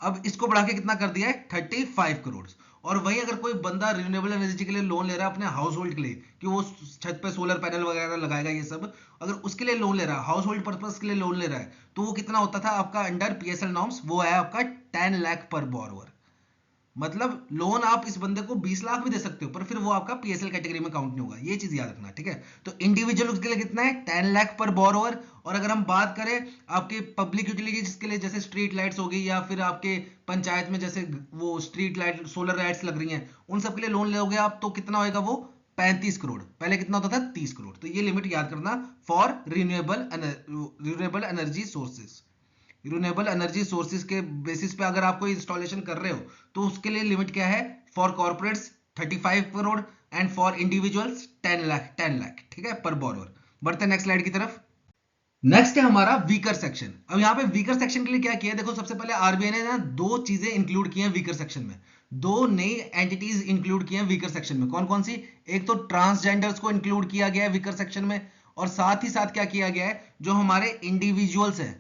अब इसको बढ़ा के कितना कर दिया है? 35 करोड़। और वहीं अगर कोई बंदा रिन्यूएबल एनर्जी के लिए लोन ले रहा है अपने हाउस होल्ड के लिए, कि वो छत पे सोलर पैनल वगैरह लगाएगा, ये सब अगर उसके लिए लोन ले रहा है, हाउस होल्ड पर्पज के लिए लोन ले रहा है, तो वो कितना होता था आपका अंडर पीएसएल नॉर्म्स? वो है आपका 10 लाख पर बोरोवर। मतलब लोन आप इस बंदे को 20 लाख भी दे सकते हो, पर फिर वो आपका पीएसएल कैटेगरी में काउंट नहीं होगा। ये चीज याद रखना, ठीक है? तो इंडिविजुअल के लिए कितना है? 10 लाख पर बोरोवर। और अगर हम बात करें आपके पब्लिक यूटिलिटीज के लिए, जैसे स्ट्रीट लाइट्स होगी या फिर आपके पंचायत में जैसे वो स्ट्रीट लाइट सोलर लाइट्स लग रही हैं, उन सब के लिए लोन लोगे आप, तो कितना होएगा वो? 35 करोड़। पहले कितना होता था? 30 करोड़। तो ये लिमिट याद करना for renewable energy sources. Renewable energy sources के बेसिस पे अगर आप कोई इंस्टॉलेशन कर रहे हो, तो उसके लिए लिमिट क्या है? For corporates 35 crore and for individuals 10 lakh, ठीक है, पर बोरोवर। बढ़ते हैं नेक्स्ट स्लाइड की तरफ। नेक्स्ट है हमारा वीकर सेक्शन। अब यहाँ पे वीकर सेक्शन के लिए क्या किया है? देखो, सबसे पहले आरबीआई ने ना दो चीजें इंक्लूड की हैं वीकर सेक्शन में। दो नई एंटिटीज इंक्लूड की हैं वीकर सेक्शन में। कौन कौन सी? एक तो ट्रांसजेंडर्स को इंक्लूड किया गया है वीकर सेक्शन में, और साथ ही साथ क्या किया गया है? जो हमारे इंडिविजुअल्स हैं,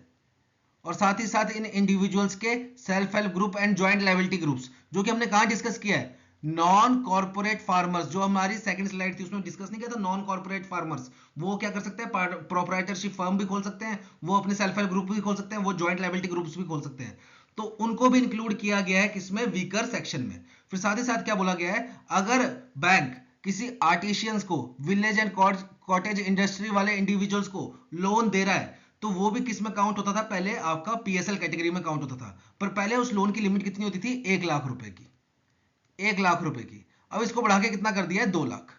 और साथ ही साथ इन इंडिविजुअल्स के self help group and joint liability groups, जो कि हमने कहां डिस्कस किया है? नॉन कॉर्पोरेट फार्मर्स, जो हमारी सेकंड स्लाइड थी उसमें डिस्कस नहीं किया था। नॉन कॉर्पोरेट फार्मर्स वो क्या कर सकते हैं? प्रोप्राइटरशिप फर्म भी खोल सकते हैं, वो अपने सेल्फ हेल्प ग्रुप भी खोल सकते हैं, वो जॉइंट लायबिलिटी ग्रुप्स भी खोल सकते हैं। तो उनको भी इंक्लूड किया गया है किसमें? वीकर सेक्शन में। फिर साथ ही साथ क्या बोला गया है? अगर बैंक किसी आर्टिशियंस को, विलेज एंड कॉटेज इंडस्ट्री वाले इंडिविजुअल्स को लोन दे रहा है, तो वो भी किस में काउंट होता था? पहले आपका पीएसएल कैटेगरी में काउंट होता था। पर पहले उस लोन की लिमिट कितनी होती थी? 1 लाख रुपए की। 1 लाख रुपए की। अब इसको बढ़ा के कितना कर दिया है? 2 लाख।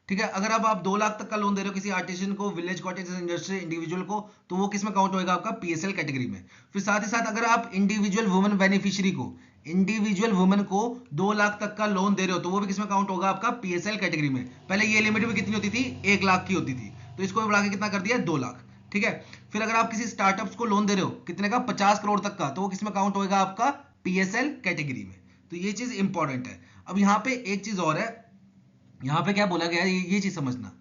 ठीक है, अगर अब आप 2 लाख तक का लोन दे रहे हो किसी आर्टिशियन को, विलेज कॉटेज इंडस्ट्री इंडिविजुअल को, तो वो किस में काउंट होएगा? आपका पीएसएल कैटेगरी में। फिर साथ ही साथ अगर आप इंडिविजुअल वुमेन बेनिफिशियरी को, इंडिविजुअल वुमेन को 2 लाख तक का लोन दे रहे हो, तो वो भी किसमें काउंट होगा? आपका पीएसएल कैटेगरी में। पहले ये लिमिट भी कितनी होती थी? 1 लाख की होती थी। तो इसको भी बढ़ा के कितना कर दिया? 2 लाख। ठीक है, फिर अगर आप किसी स्टार्टअप्स को लोन दे रहे हो कितने का? 50 करोड़ तक का, तो वो किसमें काउंट होएगा? आपका पीएसएल कैटेगरी में। तो ये चीज इंपॉर्टेंट है। अब यहाँ पे एक चीज और है, यहाँ पे क्या बोला गया है, ये चीज समझना।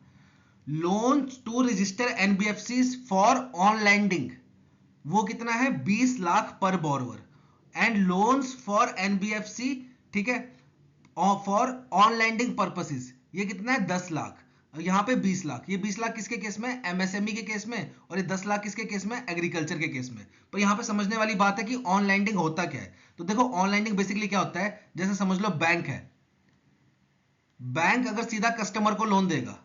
Loan to register NBFC for on lending, वो कितना है? 20 lakh per borrower. And loans for NBFC, ठीक है, फॉर ऑन लैंडिंग पर्पसेस, ये कितना है? 10 लाख। यहाँ पे 20 लाख। ये 20 लाख किसके केस में? एमएसएमई के केस में। और ये 10 लाख किसके केस में? एग्रीकल्चर के केस में। पर यहाँ पे समझने वाली बात है कि ऑन लैंडिंग होता क्या है। तो देखो, ऑन लैंडिंग बेसिकली क्या होता है? जैसे समझ लो बैंक है, बैंक अगर सीधा कस्टमर को लोन देगा,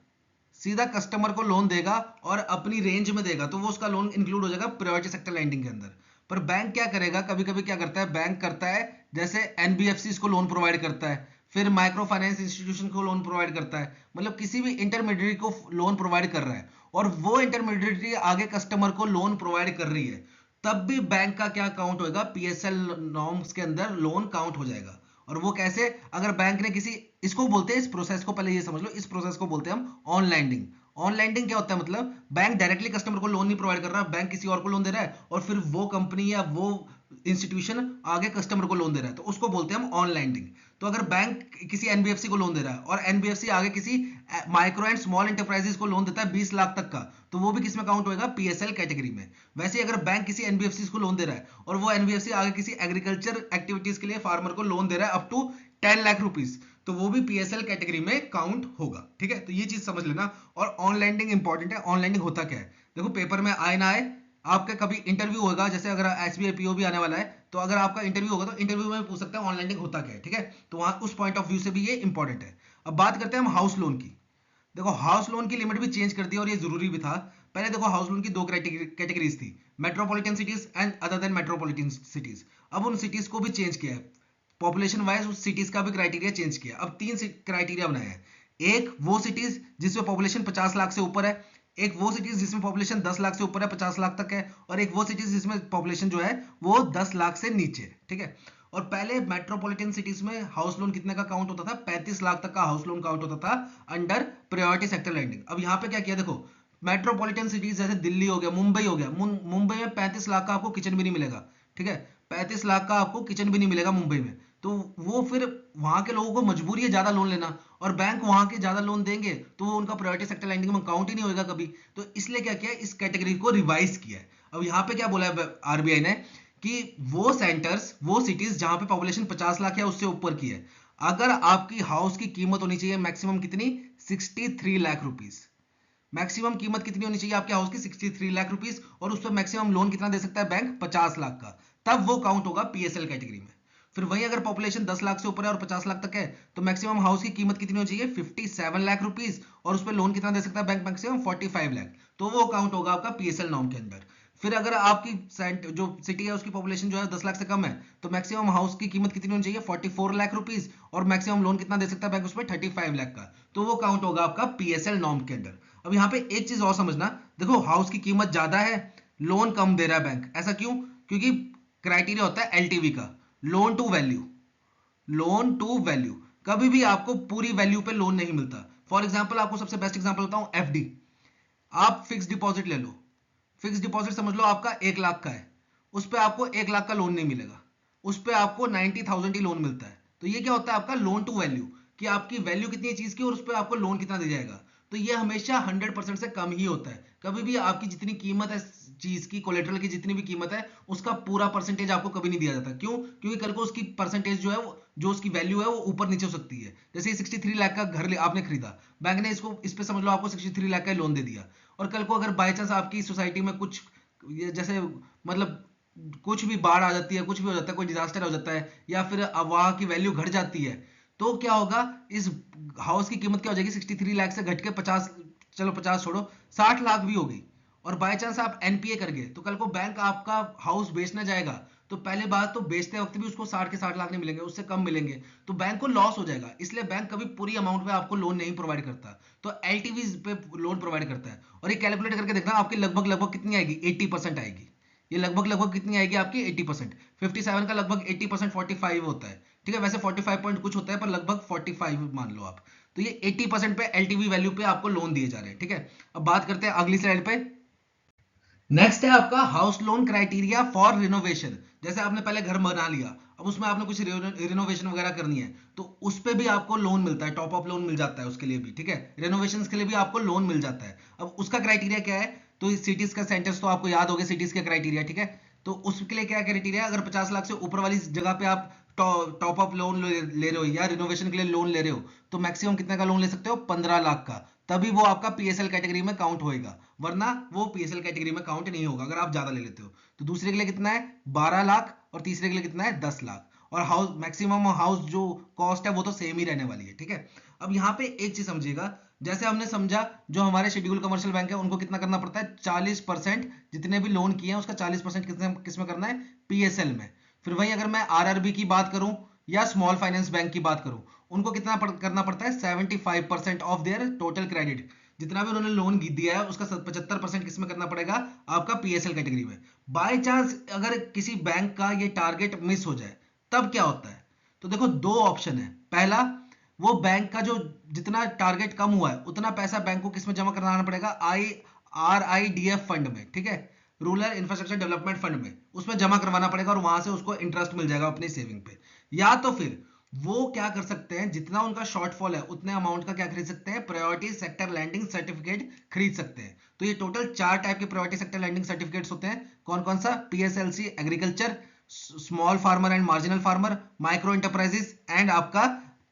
सीधा कस्टमर को लोन देगा और अपनी रेंज में देगा, तो वो उसका लोन इंक्लूड हो जाएगा प्रायोरिटी सेक्टर लैंडिंग के अंदर। पर बैंक क्या करेगा? कभी कभी क्या करता है? बैंक करता है जैसे एनबीएफसी को लोन प्रोवाइड करता है, फिर माइक्रो फाइनेंस इंस्टीट्यूशन को लोन प्रोवाइड करता है, मतलब किसी भी इंटरमीडिएट को लोन प्रोवाइड कर रहा है, और वो इंटरमीडिएट आगे कस्टमर को लोन प्रोवाइड कर रही है, तब भी बैंक का क्या काउंट होगा? पीएसएल नॉर्म्स के अंदर लोन काउंट हो जाएगा। और वो कैसे? अगर बैंक ने किसी, इसको बोलते हैं, इस प्रोसेस को पहले ये समझ लो, इस प्रोसेस को बोलते हैं हम ऑन लैंडिंग। ऑन लैंडिंग क्या होता है? मतलब बैंक डायरेक्टली कस्टमर को लोन नहीं प्रोवाइड कर रहा, बैंक किसी और को लोन दे रहा है, और फिर वो कंपनी या वो इंस्टीट्यूशन आगे कस्टमर को लोन दे रहा है, तो उसको बोलते हैं हम ऑन लैंडिंग। तो अगर बैंक किसी एनबीएफसी को लोन दे रहा है और एनबीएफसी आगे किसी माइक्रो एंड स्मॉल इंटरप्राइजेस को लोन देता है 20 लाख तक का, तो वो भी किसमें काउंट होएगा? पीएसएल कैटेगरी में। वैसे ही अगर बैंक किसी एनबीएफसी को लोन दे रहा है और वो एनबीएफसी आगे किसी एग्रीकल्चर एक्टिविटीज के लिए फार्मर को लोन दे रहा है अप टू 10 लाख रुपीज, तो वो भी पीएसएल कैटेगरी में काउंट होगा। ठीक है, तो ये चीज समझ लेना। और ऑन लैंडिंग इंपॉर्टेंट है। ऑन लैंडिंग होता क्या है? देखो, पेपर में आए ना आए, आपका कभी इंटरव्यू होगा, जैसे अगर एसबीआई पीओ भी आने वाला है, तो अगर आपका इंटरव्यू होगा तो इंटरव्यू में पूछ सकते हैं ऑन लैंडिंग होता क्या है। ठीक है, तो वहां उस पॉइंट ऑफ व्यू से भी ये इंपॉर्टेंट है। अब बात करते हैं हम हाउस लोन की। देखो, हाउस लोन की लिमिट भी चेंज कर दी और ये जरूरी भी था। पहले देखो, हाउस लोन की दो कैटेगरीज थी, metropolitan cities and other than metropolitan cities. अब उन सिटीज को भी चेंज किया है, पॉपुलेशन वाइज उस सिटीज का भी क्राइटेरिया चेंज किया। अब 3 क्राइटेरिया बनाए हैं। एक, वो सिटीज जिसमें पॉपुलेशन 50 लाख से ऊपर है। एक वो सिटीज जिसमें पॉपुलेशन 10 लाख से ऊपर है, 50 लाख तक है, और एक वो सिटीज जिसमें पॉपुलेशन जो है वो 10 लाख से नीचे है, ठीक है। और पहले मेट्रोपॉलिटन सिटीज में हाउस लोन कितने का काउंट होता था, 35 लाख तक का हाउस लोन काउंट होता था अंडर प्रायोरिटी सेक्टर लैंडिंग। अब यहाँ पे क्या किया, देखो मेट्रोपॉलिटन सिटीज जैसे दिल्ली हो गया, मुंबई हो गया, मुंबई में 35 लाख का आपको किचन भी नहीं मिलेगा, ठीक है, 35 लाख का आपको किचन भी नहीं मिलेगा मुंबई में। तो वो फिर वहां के लोगों को मजबूरी है ज्यादा लोन लेना, और बैंक वहां के ज्यादा लोन देंगे तो वो उनका प्रायोरिटी सेक्टर लैंडिंग में काउंट ही नहीं होगा कभी। तो इसलिए क्या किया, इस कैटेगरी को रिवाइज किया है। अब यहाँ पे क्या बोला है आरबीआई ने कि वो सेंटर्स, वो सिटीज जहां पे पॉपुलेशन 50 लाख या उससे ऊपर की है, अगर आपकी हाउस की कीमत होनी चाहिए मैक्सिमम कितनी, 63 लाख रुपीज। मैक्सिमम कीमत कितनी होनी चाहिए आपके हाउस की, 63 लाख रुपीस, और उस पर मैक्सिमम लोन कितना दे सकता है बैंक, 50 लाख का, तब वो काउंट होगा पीएसएल कैटेगरी में। फिर वहीं अगर पॉपुलेशन 10 लाख से ऊपर है और 50 लाख तक है, तो मैक्सिमम हाउस की कीमत कितनी होनी चाहिए, 57 लाख रुपीस, और उस पर लोन कितना दे सकता है बैंक, मैक्सिमम 45 लाख, तो वो काउंट होगा आपका पीएसएल नॉर्म के अंदर। फिर अगर आपकी जो सिटी है उसकी पॉपुलेशन जो है 10 लाख से कम है, तो मैक्सिमम हाउस की कीमत कितनी होनी चाहिए, 44 लाख रुपीस, और मैक्सिमम लोन कितना दे सकता है बैंक उसमें, 35 लाख का, तो वो काउंट होगा आपका पीएसएल नॉर्म के अंदर। अब यहाँ पे एक चीज और समझना, देखो हाउस की कीमत ज्यादा है, लोन कम दे रहा है बैंक, ऐसा क्यों, क्योंकि क्राइटेरिया होता है एलटीवी का, loan to value. Loan to value, कभी भी आपको पूरी वैल्यू पे लोन नहीं मिलता। फॉर एग्जांपल आपको सबसे बेस्ट एग्जांपल बताऊं, एफडी। आप फिक्स डिपॉजिट ले लो, फिक्स डिपॉजिट समझ लो आपका 1 लाख का है, उस पर आपको 1 लाख का लोन नहीं मिलेगा, उस पर आपको 90,000 ही लोन मिलता है। तो ये क्या होता है आपका लोन टू वैल्यू, कि आपकी वैल्यू कितनी है चीज की और उस पर आपको लोन कितना दिया जाएगा। तो ये हमेशा 100% से कम ही होता है, कभी भी आपकी जितनी कीमत है चीज की, कोलेटरल की जितनी भी कीमत है, उसका पूरा परसेंटेज आपको कभी नहीं दिया जाता। क्यों, क्योंकि कल को उसकी परसेंटेज जो है जो उसकी वैल्यू है वो ऊपर नीचे हो सकती है। जैसे 63 लाख का घर आपने खरीदा, बैंक ने इसको इस पे समझ लो आपको 63 लाख का लोन दे दिया, और कल को अगर बाई चांस आपकी सोसाइटी में कुछ ये जैसे मतलब कुछ भी बाढ़ आ जाती है, कुछ भी हो जाता है, कोई डिजास्टर हो जाता है, या फिर वहां की वैल्यू घट जाती है, तो क्या होगा, इस हाउस की कीमत क्या हो जाएगी, 63 लाख से घट के 50, चलो 50 छोड़ो, 60 लाख भी हो गई। और बाय चांस आप एनपीए कर गए, तो कल को बैंक आपका हाउस बेचने जाएगा, तो पहले बात तो बेचते वक्त भी उसको 60 के 60 लाख नहीं मिलेंगे, उससे कम मिलेंगे, तो बैंक को लॉस हो जाएगा। इसलिए बैंक कभी पूरी अमाउंट पे आपको लोन नहीं प्रोवाइड करता, तो एलटीवी पे लोन प्रोवाइड करता है। और ये कैलकुलेट करके देखना आपकी लगभग लगभग कितनी आएगी, 80% आएगी। ये लगभग लगभग कितनी आएगी आपकी, 80%। 57 का लगभग 80% 45 होता है, ठीक है, वैसे 45 पॉइंट कुछ होता है पर लगभग 45 मान लो आप। तो ये 80% पे एलटीवी वैल्यू पे आपको लोन दिए जा रहे हैं, ठीक है। अब बात करते हैं अगली स्लाइड पे। नेक्स्ट है आपका house loan criteria for renovation. जैसे आपने पहले घर बना लिया, अब उसमें आपने कुछ रिनोवेशन वगैरह करनी है, तो उस पे भी आपको लोन मिलता है, टॉप अप लोन मिल जाता है उसके लिए भी, ठीक है, रिनोवेशन के लिए भी आपको लोन मिल जाता है। अब उसका क्राइटेरिया क्या है, तो सिटीज का सेंटर्स तो आपको याद होगा, सिटीज के क्राइटेरिया, ठीक है। तो उसके लिए क्या क्राइटेरिया, अगर 50 लाख से ऊपर वाली जगह पे आप टॉप अप लोन ले रहे हो या रिनोवेशन के लिए लोन ले रहे हो, तो मैक्सिमम कितने का लोन ले सकते हो, 15 लाख का, तभी वो आपका पीएसएल कैटेगरी में काउंट होएगा, वरना वो पीएसएल कैटेगरी में काउंट नहीं होगा अगर आप ज्यादा ले लेते हो। तो दूसरे के लिए कितना है, 12 लाख, और तीसरे के लिए कितना है, 10 लाख। और हाउस मैक्सिमम हाउस जो कॉस्ट है वो तो सेम ही रहने वाली है, ठीक है। अब यहाँ पे एक चीज समझिएगा, जैसे हमने समझा जो हमारे शेड्यूल कमर्शियल बैंक है उनको कितना करना पड़ता है, 40% जितने भी लोन किए हैं उसका 40% किस में करना है, पीएसएल में। फिर वहीं अगर मैं आरआरबी की बात करूं या स्मॉल फाइनेंस बैंक की बात करूं, उनको कितना करना पड़ता है, 75% ऑफ देयर टोटल क्रेडिट, जितना भी उन्होंने लोन दिया है उसका 75% किस में करना पड़ेगा, आपका पीएसएल कैटेगरी में। बाय चांस अगर किसी बैंक का ये टारगेट मिस हो जाए, तब क्या होता है, तो देखो दो ऑप्शन है। पहला, वो बैंक का जो जितना टारगेट कम हुआ है उतना पैसा बैंक को किस में जमा कराना पड़ेगा, RIDF फंड में, ठीक है, रूरल इंफ्रास्ट्रक्चर डेवलपमेंट फंड में, उसमें जमा करवाना पड़ेगा और वहां से उसको इंटरेस्ट मिल जाएगा अपनी सेविंग पे। या तो फिर वो क्या कर सकते हैं, जितना उनका शॉर्टफॉल है उतने अमाउंट का क्या खरीद सकते हैं, प्रायोरिटी सेक्टर लैंडिंग सर्टिफिकेट खरीद सकते हैं। तो ये टोटल 4 टाइप के प्रायोरिटी सेक्टर लैंडिंग सर्टिफिकेट्स होते हैं। कौन कौन सा, PSLC agriculture, small farmer and marginal farmer, micro enterprises, and आपका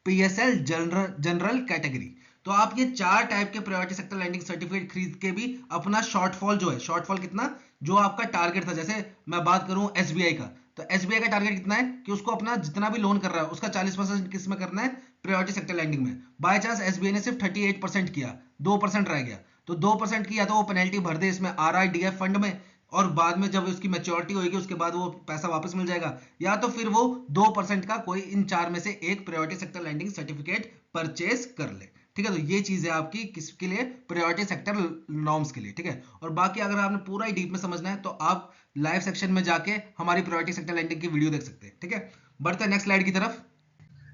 PSL जनरल कैटेगरी। तो आप ये 4 टाइप के प्रायोरिटी सेक्टर लैंडिंग सर्टिफिकेट खरीद के भी अपना शॉर्टफॉल जो है, शॉर्टफॉल कितना, जो आपका टारगेट था, जैसे मैं बात करूं SBI का, तो SBI का टारगेट कितना है कि उसको अपना जितना भी लोन कर रहा है उसका 40% किस में करना है, प्रायोरिटी सेक्टर लैंडिंग में। बाय चांस SBI ने सिर्फ 38% किया, 2% रह गया, तो 2% की या तो वो पेनल्टी भर दे इसमें RIDF फंड में, और बाद में जब उसकी मैच्योरिटी होगी उसके बाद वो पैसा वापस मिल जाएगा, या तो फिर वो 2% का कोई इन 4 में से एक priority sector lending certificate purchase कर ले, ठीक ठीक है। तो ये चीज है आपकी किसके लिए, प्रायोरिटी सेक्टर नॉर्म्स के लिए, ठीक है। और बाकी अगर आपने पूरा ही डीप में समझना है तो आप लाइव सेक्शन में जाके हमारी प्रायोरिटी सेक्टर लेंडिंग की वीडियो देख सकते हैं, ठीक है। बढ़ते हैं नेक्स्ट स्लाइड की तरफ।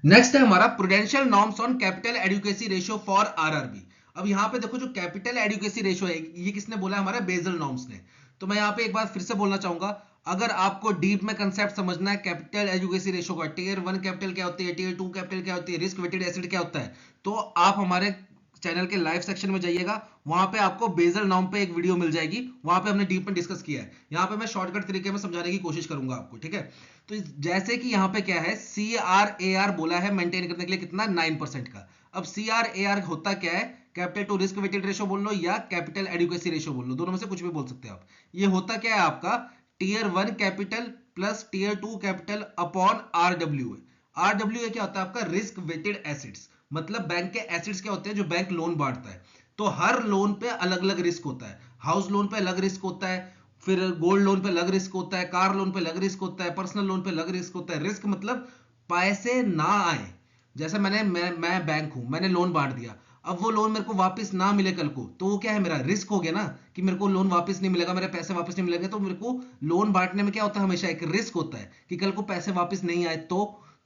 नेक्स्ट है हमारा prudential norms on capital adequacy ratio for RRB. अब यहाँ पे देखो जो कैपिटल एडुकेसी रेशियो है ये किसने बोला है, हमारे बेजल नॉर्म्स ने। तो मैं यहाँ पे एक बार फिर से बोलना चाहूंगा, अगर आपको डीप में कंसेप्ट समझना है कैपिटल एडुकेसी रेशियो का, टीयर 1 कैपिटल क्या होती है, टीयर 2 कैपिटल क्या होती है, रिस्क वेटेड एसिड क्या होता है, तो आप हमारे चैनल के लाइव सेक्शन में जाइएगा, वहां पे आपको बेजल नॉर्म पे एक वीडियो मिल जाएगी, वहां पे हमने डीप में डिस्कस किया है। यहाँ पे मैं शॉर्टकट तरीके में समझाने की कोशिश करूंगा आपको, ठीक है। तो जैसे कि यहाँ पे क्या है, CRAR बोला है मेंटेन करने के लिए कितना, 9% का। अब CRAR होता क्या है, capital to risk weighted ratio बोल लो या कैपिटल एडुकेसी रेशियो बोल लो, दोनों में से कुछ भी बोल सकते हो आप। ये होता क्या है आपका, tier 1 capital plus tier 2 capital upon RWA। RWA क्या होता है आपका, रिस्क वेटेड एसिड्स, मतलब बैंक के एसिड्स क्या होते हैं जो बैंक लोन बांटता है। तो हर लोन पे अलग अलग रिस्क होता है, हाउस लोन पे अलग रिस्क होता है, फिर गोल्ड लोन पे अलग रिस्क होता है, कार लोन पे अलग रिस्क होता है, पर्सनल लोन पे अलग रिस्क होता है। रिस्क मतलब पैसे ना आए, जैसे मैं बैंक हूं, मैंने लोन बांट दिया, अब वो लोन मेरे को वापस ना मिले कल को, तो वो क्या है, मेरा रिस्क हो गया ना, कि मेरे को लोन वापस नहीं मिलेगा, मेरे पैसे वापस नहीं मिलेंगे। तो मेरे को लोन बांटने में क्या होता है, हमेशा एक रिस्क होता है कि कल को पैसे वापस नहीं आए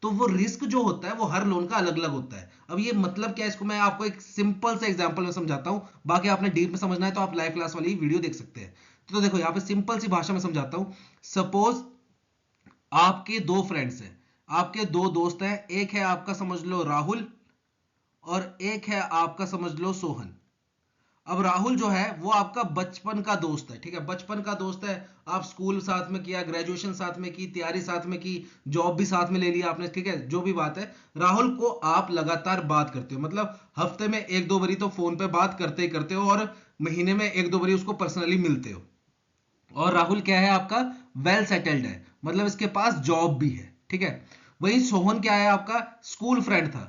तो वो रिस्क जो होता है वो हर लोन का अलग अलग होता है। अब ये मतलब क्या है, इसको मैं आपको एक सिंपल से एग्जांपल में समझाता हूं, बाकी आपने डीप में समझना है तो आप लाइव क्लास वाली वीडियो देख सकते हैं। तो देखो यहाँ पे सिंपल सी भाषा में समझाता हूं। सपोज आपके दो फ्रेंड्स हैं, आपके दो दोस्त हैं, एक है आपका समझ लो राहुल और एक है आपका समझ लो सोहन। अब राहुल जो है वो आपका बचपन का दोस्त है, ठीक है, बचपन का दोस्त है, आप स्कूल साथ में किया, ग्रेजुएशन साथ में की, तैयारी साथ में की, जॉब भी साथ में ले लिया आपने, ठीक है, जो भी बात है। राहुल को आप लगातार बात करते हो, मतलब हफ्ते में एक दो बारी तो फोन पे बात करते ही करते हो, और महीने में एक दो बारी उसको पर्सनली मिलते हो। और राहुल क्या है आपका, वेल सेटल्ड है, मतलब इसके पास जॉब भी है, ठीक है। वही सोहन क्या है आपका, स्कूल फ्रेंड था,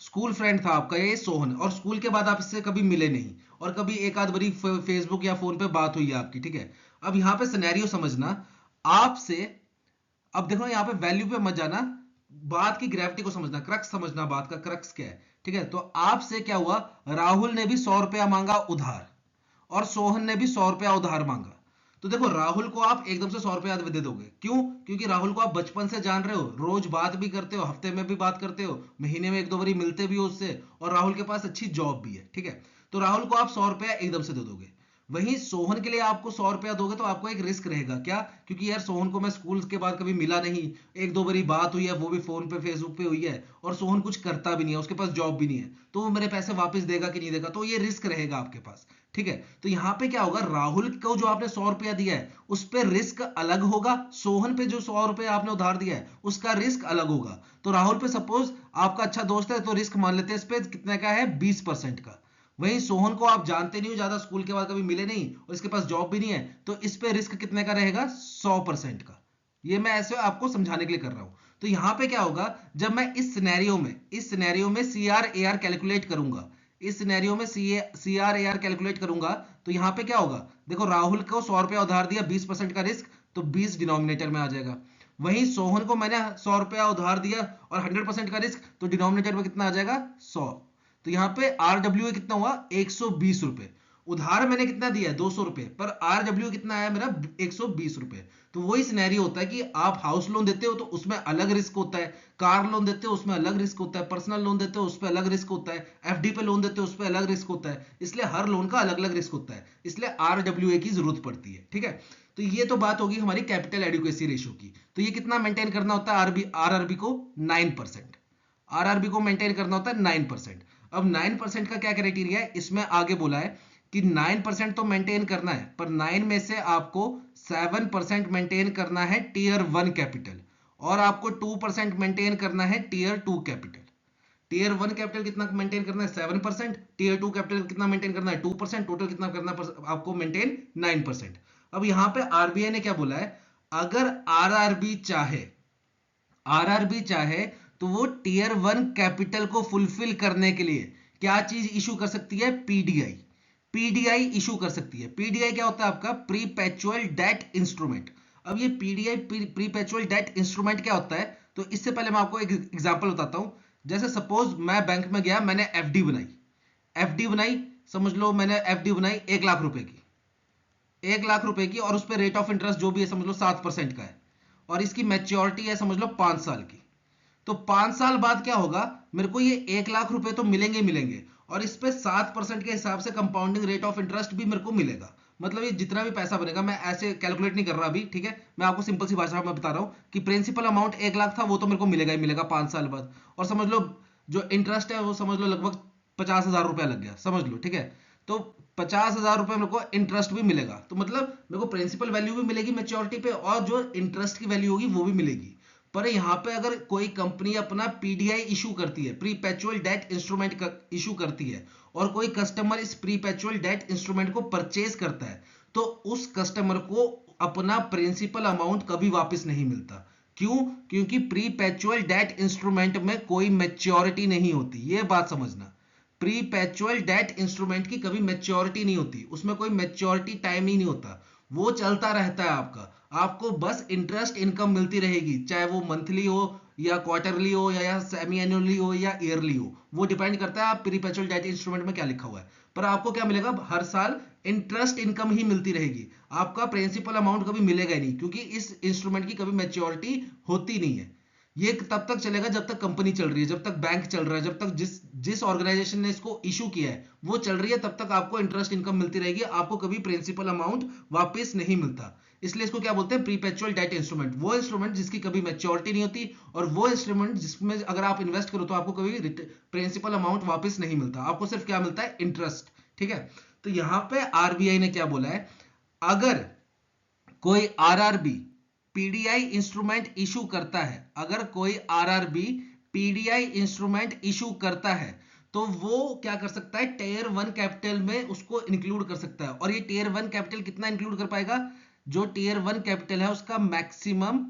स्कूल फ्रेंड था आपका ये सोहन, और स्कूल के बाद आप इससे कभी मिले नहीं, और कभी एक आध बारी फेसबुक या फोन पे बात हुई है आपकी, ठीक है। अब यहां पे सिनेरियो समझना आपसे, अब देखो यहाँ पे वैल्यू पे मत जाना, बात की ग्रेविटी को समझना, क्रक्स समझना, बात का क्रक्स क्या है, ठीक है। तो आपसे क्या हुआ, राहुल ने भी 100 रुपया मांगा उधार और सोहन ने भी 100 रुपया उधार मांगा। तो देखो राहुल को आप एकदम से 100 रुपया दे दोगे, क्यों, क्योंकि राहुल को आप बचपन से जान रहे हो, रोज बात भी करते हो, हफ्ते में भी बात करते हो, महीने में एक दो बारी मिलते भी हो उससे, और राहुल के पास अच्छी जॉब भी है, ठीक है। तो राहुल को आप 100 रुपया एकदम से दे दोगे। वहीं सोहन के लिए आपको 100 रुपया दोगे तो आपको एक रिस्क रहेगा, क्या, क्योंकि यार सोहन को मैं स्कूल के बाद कभी मिला नहीं, एक दो बारी बात हुई है, वो भी फोन पे फेसबुक पे हुई है, और सोहन कुछ करता भी नहीं है, उसके पास जॉब भी नहीं है, तो वो मेरे पैसे वापस देगा कि नहीं देगा, तो ये रिस्क रहेगा आपके पास, ठीक है। तो यहां पे क्या होगा, राहुल को जो आपने 100 रुपया दिया है उस पर रिस्क अलग होगा, सोहन पे जो 100 रुपया आपने उधार दिया है उसका रिस्क अलग होगा। तो राहुल पे सपोज आपका अच्छा दोस्त है तो रिस्क मान लेते हैं इस पे कितने का है, 20% का। वहीं सोहन को आप जानते नहीं हो ज्यादा, स्कूल के बाद कभी मिले नहीं, और इसके पास जॉब भी नहीं है, तो इस पे रिस्क कितने का रहेगा, 100% का। ये मैं ऐसे आपको समझाने के लिए कर रहा हूं। तो यहां पे क्या होगा, जब मैं इस सिनेरियो में CRAR कैलकुलेट करूंगा, इस सिनेरियो में CRAR कैलकुलेट करूंगा, तो यहां पे क्या होगा, देखो राहुल को 100 रुपया उधार दिया, 20% का रिस्क, तो 20 डिनोमिनेटर में आ जाएगा। वहीं सोहन को मैंने 100 रुपया उधार दिया और 100% का रिस्क, तो डिनोमिनेटर में कितना आ जाएगा, 100। तो यहाँ पे RWA कितना हुआ, 120 रुपए। उधार मैंने कितना दिया है, 200 रुपए, पर RWA कितना आया मेरा, 120 रुपए। तो वही सिनेरियो होता है कि आप हाउस लोन देते हो तो उसमें अलग रिस्क होता है, कार लोन देते हो उसमें अलग रिस्क होता है, पर्सनल लोन देते हो उस पर अलग रिस्क होता है, FD पे लोन देते हो उस पर अलग रिस्क होता है, इसलिए हर लोन का अलग अलग रिस्क होता है, इसलिए RWA की जरूरत पड़ती है, ठीक है। तो ये तो बात होगी हमारी कैपिटल एडुकेसी रेशियो की। तो ये कितना मेंटेन करना होता है, आरआरबी को 9%, आरआरबी को मेंटेन करना होता है 9%। अब 9% का क्या क्राइटेरिया है, इसमें आगे बोला है कि 9% तो मेंटेन करना है, पर 9 में से आपको 7% मेंटेन करना है टीयर 1 कैपिटल, और आपको 2% मेंटेन करना है टीयर 2 कैपिटल। टीयर 1 कैपिटल कितना मेंटेन करना है, 7%, टीयर 2 कैपिटल कितना मेंटेन करना है, 2%, टोटल कितना करना है आपको मेंटेन, 9%। अब यहां पे आरबीआई ने क्या बोला है, अगर आरआरबी चाहे तो वो टीयर 1 कैपिटल को फुलफिल करने के लिए क्या चीज इशू कर सकती है, पीडीआई इशू कर सकती है। पीडीआई क्या होता है आपका, प्रीपेचुअल डेट इंस्ट्रूमेंट। अब ये पीडीआई प्रीपेचुअल डेट इंस्ट्रूमेंट क्या होता है, तो इससे पहले मैं आपको एक एग्जांपल बताता हूं। जैसे सपोज मैं बैंक में गया, मैंने एफडी बनाई, एफडी बनाई, समझ लो मैंने एफडी बनाई 1 लाख रुपए की, 1 लाख रुपए की, और उस पर रेट ऑफ इंटरेस्ट जो भी है समझ लो 7% का है, और इसकी मैच्योरिटी है समझ लो 5 साल की। तो 5 साल बाद क्या होगा, मेरे को ये 1 लाख रुपए तो मिलेंगे मिलेंगे, और इस पे 7% के हिसाब से कंपाउंडिंग रेट ऑफ इंटरेस्ट भी मेरे को मिलेगा। मतलब ये जितना भी पैसा बनेगा, मैं ऐसे कैलकुलेट नहीं कर रहा अभी, ठीक है, मैं आपको सिंपल सी भाषा में बता रहा हूं कि प्रिंसिपल अमाउंट 1 लाख था, वो तो मेरे को मिलेगा ही मिलेगा 5 साल बाद, और समझ लो जो इंटरेस्ट है वो समझ लो लगभग 50,000 रुपया लग गया, समझ लो, ठीक है। तो 50,000 रुपये मेरे को इंटरेस्ट भी मिलेगा, तो मतलब मेरे को प्रिंसिपल वैल्यू भी मिलेगी मेच्योरिटी पे, और जो इंटरेस्ट की वैल्यू होगी वो भी मिलेगी। पर यहाँ पे अगर कोई कंपनी अपना पीडीआई इशू करती है, प्रीपेचुअल डेट इंस्ट्रूमेंट इशू करती है, और कोई कस्टमर इस प्रीपेचुअल डेट इंस्ट्रूमेंट को परचेज करता है, तो उस कस्टमर को अपना प्रिंसिपल अमाउंट कभी वापस नहीं मिलता। क्यों? क्योंकि प्रीपेचुअल डेट इंस्ट्रूमेंट में कोई मैच्योरिटी नहीं होती, ये बात समझना। प्रीपेचुअल डेट इंस्ट्रूमेंट की कभी मैच्योरिटी नहीं होती, उसमें कोई मैच्योरिटी टाइम ही नहीं होता, वो चलता रहता है आपका, आपको बस इंटरेस्ट इनकम मिलती रहेगी, चाहे वो मंथली हो या क्वार्टरली हो या सेमी एनुअली हो या ईयरली हो, वो डिपेंड करता है आप प्रीपेचुअल डेट इंस्ट्रूमेंट में क्या लिखा हुआ है। पर आपको क्या मिलेगा, हर साल इंटरेस्ट इनकम ही मिलती रहेगी, आपका प्रिंसिपल अमाउंट कभी मिलेगा ही नहीं, क्योंकि इस इंस्ट्रूमेंट की कभी मैच्योरिटी होती नहीं है। ये तब तक चलेगा जब तक कंपनी चल रही है, जब तक बैंक चल रहा है, जब तक जिस ऑर्गेनाइजेशन ने इसको इशू किया है वो चल रही है, तब तक आपको इंटरेस्ट इनकम मिलती रहेगी, आपको कभी प्रिंसिपल अमाउंट वापस नहीं मिलता। इसलिए इसको क्या बोलते हैं, प्रीपेचुअल डेट इंस्ट्रूमेंट, वो इंस्ट्रूमेंट जिसकी कभी मैच्योरिटी नहीं होती, और वो इंस्ट्रूमेंट जिसमें अगर आप इन्वेस्ट करो तो आपको कभी प्रिंसिपल अमाउंट वापस नहीं मिलता, आपको सिर्फ क्या मिलता है, इंटरेस्ट। ठीक है, तो यहां पे आरबीआई ने क्या बोला है, अगर कोई आरआरबी पीडीआई इंस्ट्रूमेंट इशू करता है, अगर कोई आरआरबी पीडीआई इंस्ट्रूमेंट इशू करता है, तो वो क्या कर सकता है, टियर 1 कैपिटल में उसको इंक्लूड कर सकता है। और ये टियर 1 कैपिटल कितना इंक्लूड कर पाएगा, जो टियर 1 कैपिटल है उसका मैक्सिमम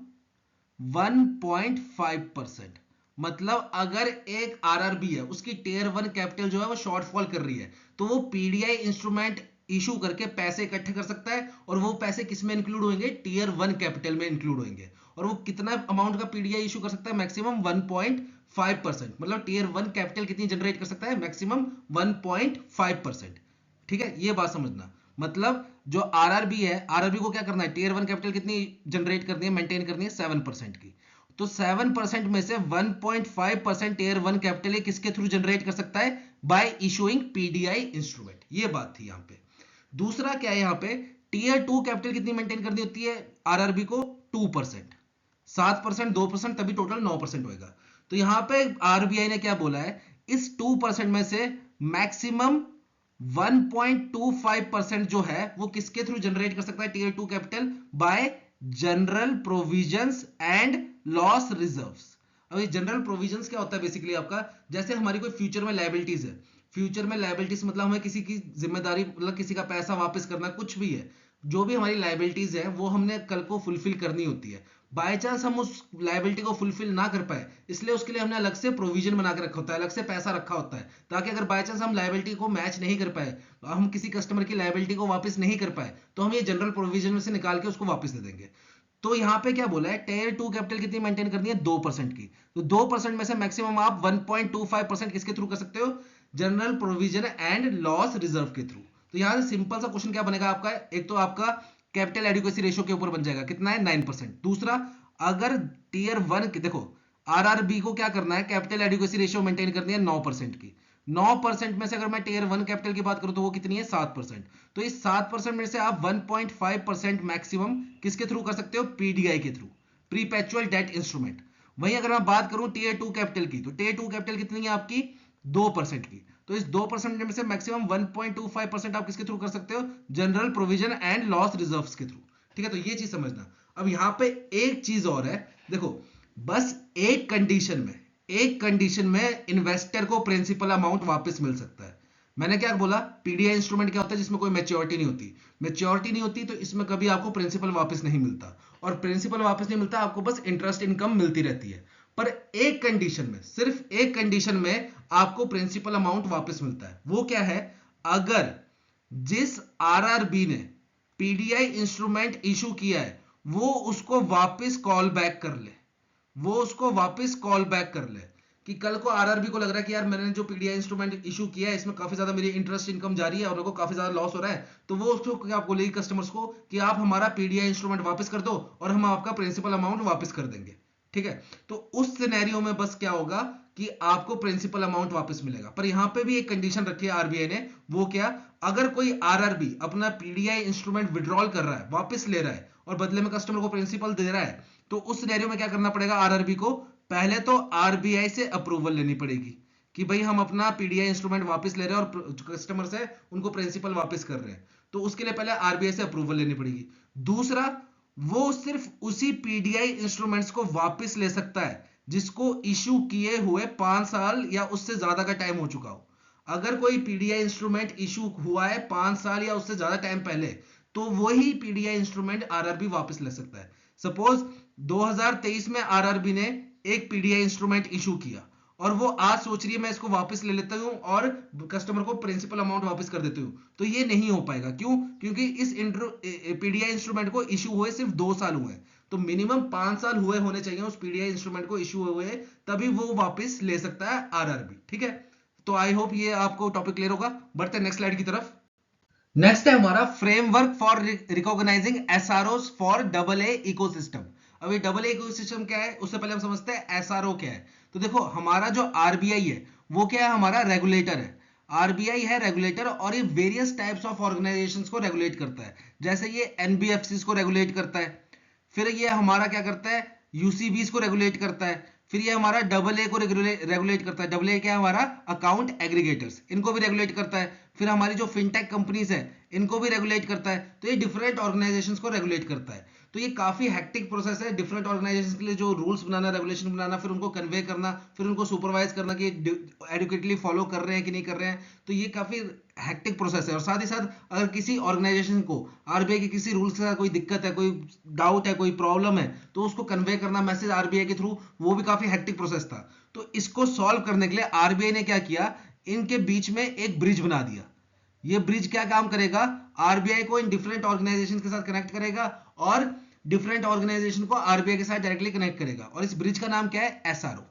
1.5%। मतलब अगर एक आरआरबी है, उसकी टियर 1 कैपिटल जो है वो शॉर्टफॉल कर रही है, तो वो पीडीआई इंस्ट्रूमेंट इशू करके पैसे इकट्ठे कर सकता है, और वो पैसे किस में इंक्लूड होंगे, टियर 1 कैपिटल में इंक्लूड होंगे। और वो कितना अमाउंट का पीडीआई इशू कर सकता है, मैक्सिमम 1.5%। मतलब टियर 1 कैपिटल कितनी जनरेट कर सकता है, मैक्सिमम 1.5%। ठीक है, ये बात समझना। मतलब जो आरआरबी है, आरआरबी को क्या करना है, टियर 1 कैपिटल कितनी जनरेट करनी है, मेंटेन करनी है, 7% की। तो 7% में से 1.5% टियर 1 कैपिटल किसके थ्रू जनरेट कर सकता है, बाय इशूइंग पीडीआई इंस्ट्रूमेंट। ये बात थी यहां पे। दूसरा क्या है, यहां पे टियर 2 कैपिटल कितनी मेंटेन करनी होती है आरआरबी को, 2%। 7%, 2%, तभी टोटल 9% होगा। तो यहां पे आरबीआई ने क्या बोला है, इस 2% में से मैक्सिमम 1.25% जो है वो किसके थ्रू जनरेट कर सकता है, tier 2 capital, by general provisions and loss reserves. अब ये जनरल प्रोविजंस क्या होता है, बेसिकली आपका, जैसे हमारी कोई फ्यूचर में लायबिलिटीज है, फ्यूचर में लायबिलिटीज मतलब हमें किसी की जिम्मेदारी, मतलब किसी का पैसा वापस करना, कुछ भी है, जो भी हमारी लायबिलिटीज है वो हमने कल को फुलफिल करनी होती है। बाय चांस हम उस लायबिलिटी को फुलफिल ना कर पाए, इसलिए उसके लिए हमने अलग से प्रोविजन बना के रखा होता है, अलग से पैसा रखा होता है, ताकि अगर बाय चांस हम लायबिलिटी को मैच नहीं कर पाए, हम किसी कस्टमर की लायबिलिटी को वापस नहीं कर पाए, तो हम ये जनरल प्रोविजन में से निकाल के उसको वापस दे देंगे। तो यहां पे क्या बोला है, टियर 2 कैपिटल कितनी मेंटेन करनी है, 2% की। तो 2% में से मैक्सिमम आप 1.25% किसके थ्रू कर सकते हो, general provision and loss reserve के थ्रू। तो यहां से सिंपल सा क्वेश्चन क्या बनेगा आपका, एक तो आपका कैपिटल एडिक्वेसी रेशियो के ऊपर बन जाएगा, कितना है, 9%। दूसरा, अगर टियर 1 की, देखो आरआरबी को क्या करना है, कैपिटल एडिक्वेसी रेशियो मेंटेन करनी है 9% की। 9% में से अगर मैं टियर 1 कैपिटल की बात करूं तो वो कितनी है, 7%। तो इस 7% में से आप 1.5% मैक्सिमम किसके थ्रू कर सकते हो, पीडीआई के थ्रू, प्रीपेचुअल डेट इंस्ट्रूमेंट। वहीं अगर मैं बात करूं टियर 2 कैपिटल की, तो टियर 2 कैपिटल कितनी है आपकी, 2% की। तो इस 2% में से मैक्सिमम 1.25% आप किसके थ्रू कर सकते हो, general provision and loss reserves के थ्रू। ठीक है, तो ये चीज समझना। अब यहां पे एक चीज और है, देखो, बस एक कंडीशन में इन्वेस्टर को प्रिंसिपल अमाउंट वापस मिल सकता है। मैंने क्या बोला, पीडीआई इंस्ट्रूमेंट क्या होता है, जिसमें कोई मैच्योरिटी नहीं होती, मैच्योरिटी नहीं होती तो इसमें कभी आपको प्रिंसिपल वापस नहीं मिलता, और प्रिंसिपल वापस नहीं मिलता, आपको बस इंटरेस्ट इनकम मिलती रहती है। पर एक कंडीशन में, सिर्फ एक कंडीशन में आपको प्रिंसिपल अमाउंट वापस मिलता है, वो क्या है, अगर जिस आरआरबी ने पीडीआई इंस्ट्रूमेंट इशू किया है वो उसको वापस कॉल बैक कर ले, वो उसको वापस कॉल बैक कर ले। कि कल को आरआरबी को लग रहा है कि यार मैंने जो पीडीआई इंस्ट्रूमेंट इशू किया है इसमें काफी ज्यादा मेरी इंटरेस्ट इनकम जा रही है और मेरे को काफी ज्यादा लॉस हो रहा है, तो वो उसको क्या बोलेगी कस्टमर्स को कि आप हमारा पीडीआई इंस्ट्रूमेंट वापस कर दो और हम आपका प्रिंसिपल अमाउंट वापस कर देंगे। ठीक है, तो उस सिनेरियो में बस क्या होगा कि आपको प्रिंसिपल अमाउंट वापस मिलेगा। पर यहां पे भी एक कंडीशन रखी है आरबीआई ने, वो क्या, अगर कोई आरआरबी अपना पीडीआई इंस्ट्रूमेंट विड्रॉल कर रहा है, वापस ले रहा है और बदले में कस्टमर को प्रिंसिपल दे रहा है, तो उस सिनेरियो में क्या करना पड़ेगा आरआरबी को, पहले तो आरबीआई से अप्रूवल लेनी पड़ेगी कि भाई हम अपना पीडीआई इंस्ट्रूमेंट वापस ले रहे हैं और जो कस्टमर्स है उनको प्रिंसिपल वापस कर रहे हैं, तो उसके लिए पहले आरबीआई से अप्रूवल लेनी पड़ेगी। दूसरा, वो सिर्फ उसी पीडीआई इंस्ट्रूमेंट्स को वापस ले सकता है जिसको इशू किए हुए 5 साल या उससे ज्यादा का टाइम हो चुका हो। अगर कोई पीडीआई इंस्ट्रूमेंट इशू हुआ है 5 साल या उससे ज्यादा टाइम पहले, तो वही पीडीआई इंस्ट्रूमेंट आरआरबी वापस ले सकता है। सपोज 2023 में आरआरबी ने एक पीडीआई इंस्ट्रूमेंट इशू किया और वो आज सोच रही है मैं इसको वापस ले लेता हूं और कस्टमर को प्रिंसिपल अमाउंट वापस कर देती हूं, तो ये नहीं हो पाएगा। क्यों? क्योंकि इस पीडीआई इंस्ट्रूमेंट को इशू हुए सिर्फ 2 साल हुए हैं, तो मिनिमम 5 साल हुए होने चाहिए उस पीडीआई इंस्ट्रूमेंट को इशू हुए, तभी वो वापस ले सकता है आरआरबी। ठीक है, तो आई होप ये आपको टॉपिक क्लियर होगा। बढ़ते हैं नेक्स्ट स्लाइड की तरफ। नेक्स्ट है हमारा framework for recognising SROs for double A ecosystem. अभी डबल ए इकोसिस्टम क्या है, उससे पहले हम समझते हैं एसआरओ क्या है। तो देखो हमारा जो आरबीआई है वो क्या है, हमारा रेगुलेटर है। आरबीआई है रेगुलेटर और ये वेरियस टाइप्स ऑफ ऑर्गेनाइजेशंस को रेगुलेट करता है। जैसे ये एनबीएफसीज को रेगुलेट करता है, फिर ये हमारा क्या करता है, यूसीबीज को रेगुलेट करता है, फिर ये हमारा डबल ए को रेगुलेट करता है। डबल ए क्या है, हमारा अकाउंट एग्रीगेटर्स, इनको भी रेगुलेट करता है। फिर हमारी जो फिनटेक कंपनीज है इनको भी रेगुलेट करता है। तो ये डिफरेंट ऑर्गेनाइजेशंस को रेगुलेट करता है। तो ये काफी हेक्टिक प्रोसेस है डिफरेंट ऑर्गेनाइजेशंस के लिए, जो रूल्स बनाना, रेगुलेशन बनाना, फिर उनको कन्वे करना, फिर उनको सुपरवाइज करना कि एडुकेटली फॉलो कर रहे हैं कि नहीं कर रहे हैं। तो ये काफी हेक्टिक प्रोसेस है। और साथ ही साथ अगर किसी ऑर्गेनाइजेशन को आरबीआई के किसी रूल्स के साथ कोई दिक्कत है, कोई डाउट है, कोई प्रॉब्लम है, तो उसको कन्वे करना मैसेज आरबीआई के थ्रू, वो भी काफी हेक्टिक प्रोसेस था। तो इसको सॉल्व करने के लिए आरबीआई ने क्या किया, इनके बीच में एक ब्रिज बना दिया। ये ब्रिज क्या काम करेगा, आरबीआई को इन डिफरेंट ऑर्गेनाइजेशन के साथ कनेक्ट करेगा और डिफरेंट ऑर्गेनाइजेशन को आरबीआई के साथ डायरेक्टली कनेक्ट करेगा। और इस ब्रिज का नाम क्या है, एसआरओ।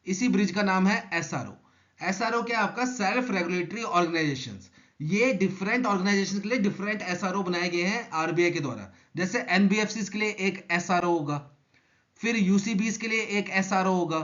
इसी ब्रिज का नाम है एसआरओ। एसआरओ क्या है, आपका सेल्फ रेगुलेटरी ऑर्गेनाइजेशंस। ये डिफरेंट ऑर्गेनाइजेशन के लिए डिफरेंट एसआरओ बनाए गए हैं आरबीआई के द्वारा। जैसे एनबीएफसी के लिए एक एसआरओ होगा, फिर यूसीबीज के लिए एक एसआरओ होगा,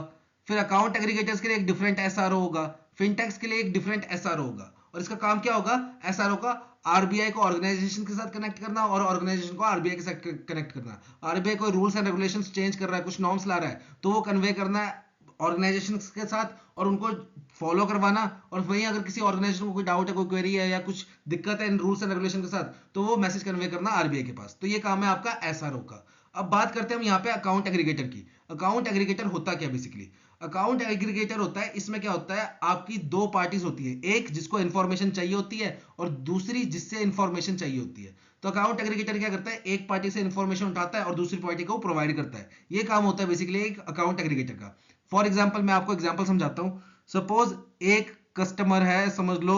फिर अकाउंट एग्रीगेटर्स के लिए एक डिफरेंट एसआरओ होगा, फिनटेक्स के लिए एक डिफरेंट एसआरओ होगा। और इसका काम क्या होगा, एसआरओ का आरबीआई को ऑर्गेनाइजेशन के साथ कनेक्ट करना और ऑर्गेनाइजेशन को आरबीआई के साथ कनेक्ट करना। आरबीआई कोई रूल्स एंड रेगुलेशंस चेंज कर रहा है, कुछ नॉर्म्स ला रहा है, तो वो कन्वे करना है ऑर्गेनाइजेशन के साथ और उनको फॉलो करवाना। और वहीं अगर किसी ऑर्गेनाइजेशन को कोई डाउट है, कोई क्वेरी है या कुछ दिक्कत है इन रूल्स एंड रेगुलेशन के साथ, तो वो मैसेज कन्वे करना आरबीआई के पास। तो ये काम है आपका एसआरओ का। अब बात करते हैं हम यहाँ पे अकाउंट एग्रीगेटर की। अकाउंट एग्रीगेटर होता क्या, बेसिकली अकाउंट एग्रीगेटर होता है, इसमें क्या होता है, आपकी दो पार्टीज होती है, एक जिसको इंफॉर्मेशन चाहिए होती है और दूसरी जिससे इंफॉर्मेशन चाहिए होती है। तो अकाउंट एग्रीगेटर क्या करता है, एक पार्टी से इंफॉर्मेशन उठाता है और दूसरी पार्टी को प्रोवाइड करता है। ये काम होता है बेसिकली एक अकाउंट एग्रीगेटर का। फॉर एग्जाम्पल मैं आपको एग्जाम्पल समझाता हूँ। सपोज एक कस्टमर है, समझ लो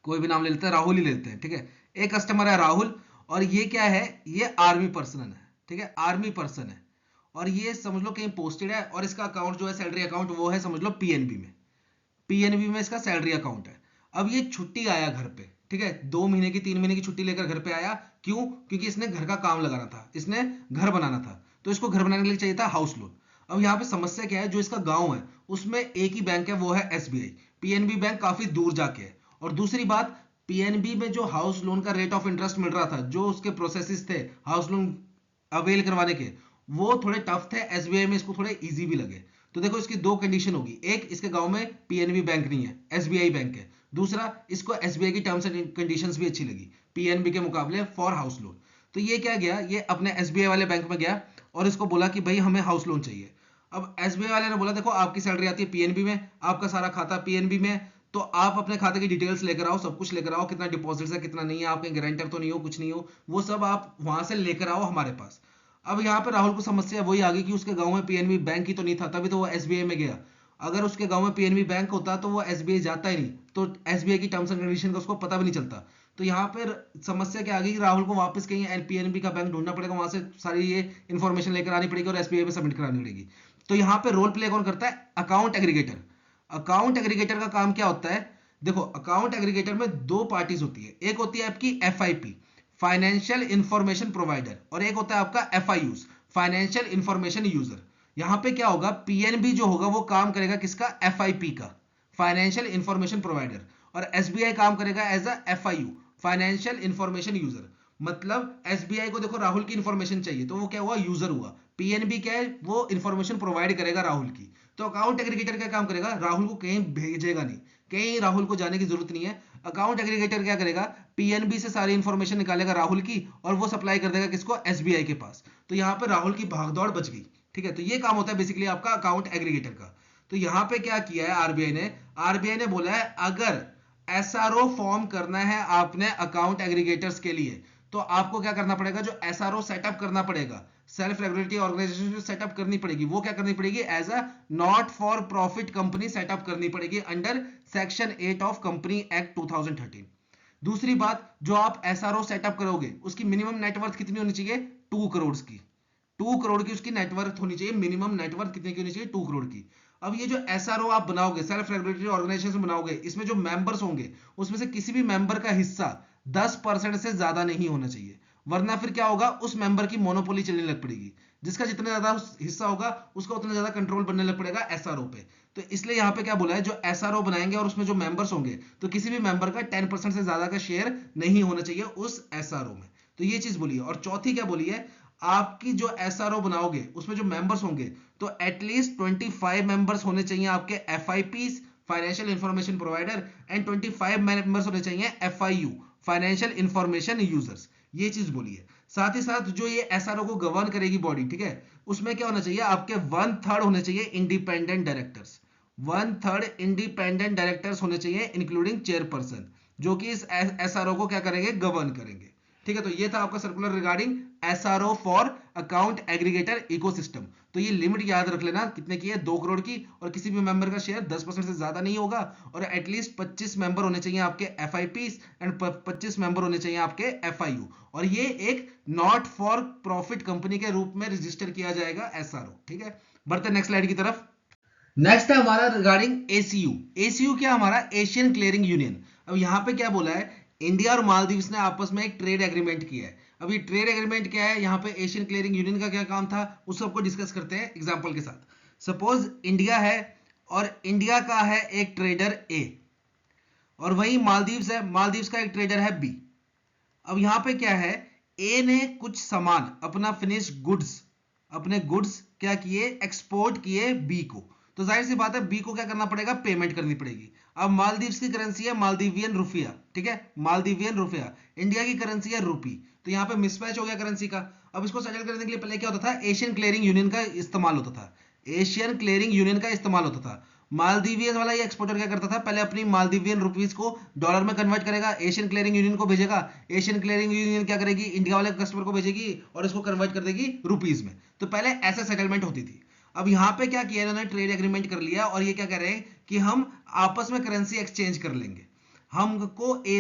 कोई भी नाम ले लेते हैं, राहुल ही लेते हैं। ठीक है, एक कस्टमर है राहुल और ये क्या है, ये आर्मी पर्सन है। ठीक है, आर्मी पर्सन है और ये समझ लो कहीं पोस्टेड है और इसका अकाउंट जो है सैलरी अकाउंट वो है समझ लो पीएनबी में। पीएनबी में इसका सैलरी अकाउंट है। अब ये छुट्टी आया घर पे, ठीक है, 2 महीने की 3 महीने की छुट्टी लेकर घर पे आया। क्यों? क्योंकि इसने घर का काम लगाना था, इसने घर बनाना था, तो इसको घर बनाने के लिए चाहिए था हाउस लोन। अब यहाँ पे समस्या क्या है, जो इसका गांव है उसमें एक ही बैंक है, वो है एसबीआई। पीएनबी बैंक काफी दूर जाके है। और दूसरी बात, पीएनबी में जो हाउस लोन का रेट ऑफ इंटरेस्ट मिल रहा था, जो उसके प्रोसेसेस थे हाउस लोन अवेल करवाने के, वो थोड़े टफ थे। एसबीआई में इसको थोड़े इजी भी लगे। तो देखो इसकी दो कंडीशन होगी, एक इसके गांव में पीएनबी बैंक नहीं है, एसबीआई बैंक है। दूसरा, इसको एसबीआई की टर्म्स एंड कंडीशंस भी अच्छी लगी पीएनबी के मुकाबले फॉर हाउस लोन। तो ये क्या गया, ये अपने एसबीआई वाले बैंक में गया और इसको बोला कि भाई हमें हाउस लोन चाहिए। अब एसबीआई वाले ने बोला देखो आपकी सैलरी आती है पीएनबी में, आपका सारा खाता पीएनबी में, तो आप अपने खाते की डिटेल्स लेकर आओ, सब कुछ लेकर आओ, कितना डिपॉजिट है कितना नहीं है, आपके गारंटर तो नहीं हो, कुछ नहीं हो, वो सब आप वहां से लेकर आओ हमारे पास। अब यहाँ पे राहुल को समस्या वही आ गई कि उसके गांव में पीएनबी बैंक ही तो नहीं था, तभी तो वो एसबीआई में गया। अगर उसके गांव में पीएनबी बैंक होता तो वो एसबीआई जाता ही नहीं, तो एसबीआई की टर्म्स एंड कंडीशन का उसको पता भी नहीं चलता। तो यहाँ पर समस्या क्या आ गई, राहुल को वापस कहीं पीएनबी का बैंक ढूंढना पड़ेगा, वहां से सारी ये इन्फॉर्मेशन लेकर आनी पड़ेगी और एसबीआई में सबमिट करानी पड़ेगी। तो यहाँ पे रोल प्ले कौन करता है? Account aggregator. अकाउंट एग्रीगेटर का काम क्या होता है? देखो, अकाउंट एग्रीगेटर में दो पार्टीज होती है, एक होती है आपकी एफआईपी, फाइनेंशियल इंफॉर्मेशन प्रोवाइडर, और एक होता है आपका एफआईयूज, फाइनेंशियल इंफॉर्मेशन यूजर। यहां पे क्या होगा? पीएनबी जो होगा वो काम करेगा किसका? एफआईपी का, फाइनेंशियल इंफॉर्मेशन प्रोवाइडर, और एसबीआई काम करेगा as a FIU, financial information user. मतलब एसबीआई को देखो राहुल की इंफॉर्मेशन चाहिए तो वो क्या हुआ? यूजर हुआ। पीएनबी क्या है? वो इंफॉर्मेशन प्रोवाइड करेगा राहुल की। तो अकाउंट एग्रीगेटर क्या काम करेगा? राहुल को कहीं भेजेगा नहीं, कहीं राहुल को जाने की जरूरत नहीं है। अकाउंट एग्रीगेटर क्या करेगा? पीएनबी से सारी इंफॉर्मेशन निकालेगा राहुल की, और वो सप्लाई कर देगा किसको? एसबीआई के पास। तो यहाँ पे राहुल की भागदौड़ बच गई। ठीक है, तो ये काम होता है बेसिकली आपका अकाउंट एग्रीगेटर का। तो यहाँ पे क्या किया है आरबीआई ने? आरबीआई ने बोला है अगर एसआरओ फॉर्म करना है आपने अकाउंट एग्रीगेटर्स के लिए, तो आपको क्या करना पड़ेगा? जो एसआरओ सेटअप करना पड़ेगा, सेल्फ रेगुलेटरी ऑर्गेनाइजेशन जो सेटअप करनी पड़ेगी, वो क्या करनी पड़ेगी? As a not for profit company setup करनी पड़ेगी under section 8 of company act 2013। दूसरी बात, जो आप एसआरओ सेटअप करोगे उसकी मिनिमम नेटवर्थ कितनी होनी चाहिए? 2 करोड़ की। 2 करोड़ की उसकी नेटवर्थ होनी चाहिए। मिनिमम नेटवर्थ कितने की होनी चाहिए? 2 करोड़ की। अब ये जो एसआरओ आप बनाओगे, सेल्फ रेगुलेटरी ऑर्गेनाइजेशन बनाओगे, इसमें जो मेंबर्स होंगे उसमें से किसी भी मेंबर का हिस्सा 10% से ज्यादा नहीं होना चाहिए, वरना फिर क्या होगा? उस मेंबर की मोनोपोली चलने लग पड़ेगी। जिसका जितना ज्यादा हिस्सा होगा उसका उतना ज्यादा कंट्रोल बनने लग पड़ेगा एसआरओ पे। तो इसलिए यहाँ पे क्या बोला है? जो एसआरओ बनाएंगे और उसमें जो मेंबर्स होंगे, तो किसी भी मेंबर का 10% से ज्यादा का शेयर नहीं होना चाहिए उस एसआरओ में। तो ये चीज बोली है। और चौथी क्या बोली है? आपकी जो एसआरओ बनाओगे उसमें जो मेंबर्स होंगे, तो एटलीस्ट 25 मेंबर्स होने चाहिए आपके FIPs, financial information provider, and 25 members होने चाहिए एफआईयू, फाइनेंशियल इंफॉर्मेशन यूजर्स। ये चीज बोली है। साथ ही साथ जो ये एसआरओ को गवर्न करेगी बॉडी, ठीक है, उसमें क्या होना चाहिए? आपके 1/3 होने चाहिए इंडिपेंडेंट डायरेक्टर्स। 1/3 इंडिपेंडेंट डायरेक्टर्स होने चाहिए इंक्लूडिंग चेयरपर्सन, जो कि इस एसआरओ को क्या करेंगे? गवर्न करेंगे। ठीक है, तो ये था आपका circular regarding SRO for account aggregator ecosystem. तो ये लिमिट याद रख लेना कितने की है? 2 करोड़ की, और किसी भी मेंबर का शेयर 10% से ज्यादा नहीं होगा, और एटलीस्ट 25 मेंबर होने चाहिए आपके एफआईपीस एंड 25 मेंबर होने चाहिए आपके एफआईयू, और ये एक नॉट फॉर प्रॉफिट कंपनी के रूप में रजिस्टर किया जाएगा एसआरओ। ठीक है, बढ़ते नेक्स्ट स्लाइड की तरफ। नेक्स्ट है हमारा रिगार्डिंग एसीयू। एसीयू क्या? हमारा एशियन क्लियरिंग यूनियन। अब यहाँ पे क्या बोला है? इंडिया और मालदीव्स ने आपस में एक ट्रेड एग्रीमेंट किया है। अब ये ट्रेड एग्रीमेंट क्या है? यहाँ पे एशियन क्लियरिंग यूनियन का क्या काम था उस सबको डिस्कस करते हैं एग्जांपल के साथ। सपोज इंडिया है, और इंडिया का है एक ट्रेडर ए, और वही मालदीव्स है, मालदीव्स का एक ट्रेडर है बी। अब यहाँ पे क्या है? ए ने कुछ सामान, अपना फिनिश गुड्स, अपने गुड्स क्या किए? एक्सपोर्ट किए बी को। तो जाहिर सी बात है बी को क्या करना पड़ेगा? पेमेंट करनी पड़ेगी। अब मालदीव्स की करेंसी है मालदीवियन रुपया, ठीक है, मालदीवियन रुपया। इंडिया की करेंसी है रूपी। तो यहाँ पे मिसमैच हो गया करेंसी का। अब इसको सेटल करने के लिए पहले क्या होता था? एशियन क्लियरिंग यूनियन का इस्तेमाल होता था। एशियन क्लियरिंग यूनियन का इस्तेमाल होता था। मालदीवियन वाला ये एक्सपोर्टर क्या करता था? पहले अपनी मालदीवियन रुपीज को डॉलर में कन्वर्ट करेगा, एशियन क्लियरिंग यूनियन को भेजेगा, एशियन क्लियरिंग यूनियन क्या करेगी? इंडिया वाले कस्टमर को भेजेगी और इसको कन्वर्ट कर देगी रुपीज में। तो पहले ऐसे सेटलमेंट होती थी। अब यहाँ पे क्या किया इन्होंने? ट्रेड एग्रीमेंट कर लिया, और ये क्या कह रहे हैं कि हम आपस में करेंसी एक्सचेंज कर लेंगे। हमको ये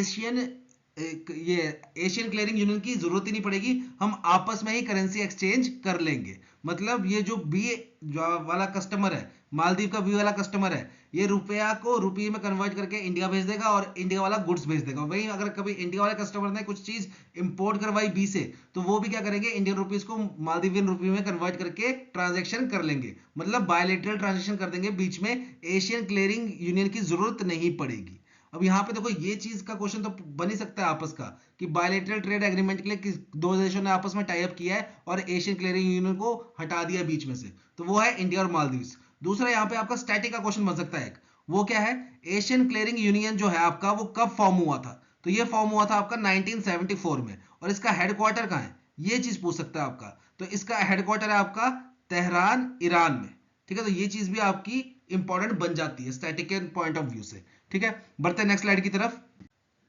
एशियन क्लियरिंग यूनियन की जरूरत ही नहीं पड़ेगी, हम आपस में ही करेंसी एक्सचेंज कर लेंगे। मतलब ये जो बी वाला कस्टमर है, मालदीव का बी वाला कस्टमर है, ये रुपया को रुपये में कन्वर्ट करके इंडिया भेज देगा, और इंडिया वाला गुड्स भेज देगा। वहीं अगर कभी इंडिया वाले कस्टमर ने कुछ चीज इंपोर्ट करवाई बी से, तो वो भी क्या करेंगे? इंडियन रुपीज को मालदीवियन रुपये में कन्वर्ट करके ट्रांजेक्शन कर लेंगे। मतलब बायलैटरल ट्रांजेक्शन कर देंगे, बीच में एशियन क्लियरिंग यूनियन की जरूरत नहीं पड़ेगी। अब यहाँ पे देखो ये चीज का क्वेश्चन तो बन ही सकता है आपस का, कि बायलैटरल ट्रेड एग्रीमेंट के लिए किस दो देशों ने आपस में टाई अप किया है और एशियन क्लियरिंग यूनियन को हटा दिया बीच में से, तो वो है इंडिया और मालदीव्स। दूसरा यहाँ पे आपका स्टैटिक का क्वेश्चन बन सकता है एक, वो क्या है? एशियन क्लियरिंग यूनियन जो है आपका, वो कब फॉर्म हुआ था? तो ये फॉर्म हुआ था आपका 1974 में, और इसका हेडक्वार्टर कहाँ है? ये चीज पूछ सकता है आपका। तो इसका हेडक्वार्टर है आपका तेहरान, ईरान में। ठीक है, तो ये चीज भी आपकी इंपॉर्टेंट बन जाती है स्टैटिक के पॉइंट ऑफ व्यू से। ठीक है, बढ़ते हैं नेक्स्ट स्लाइड की तरफ।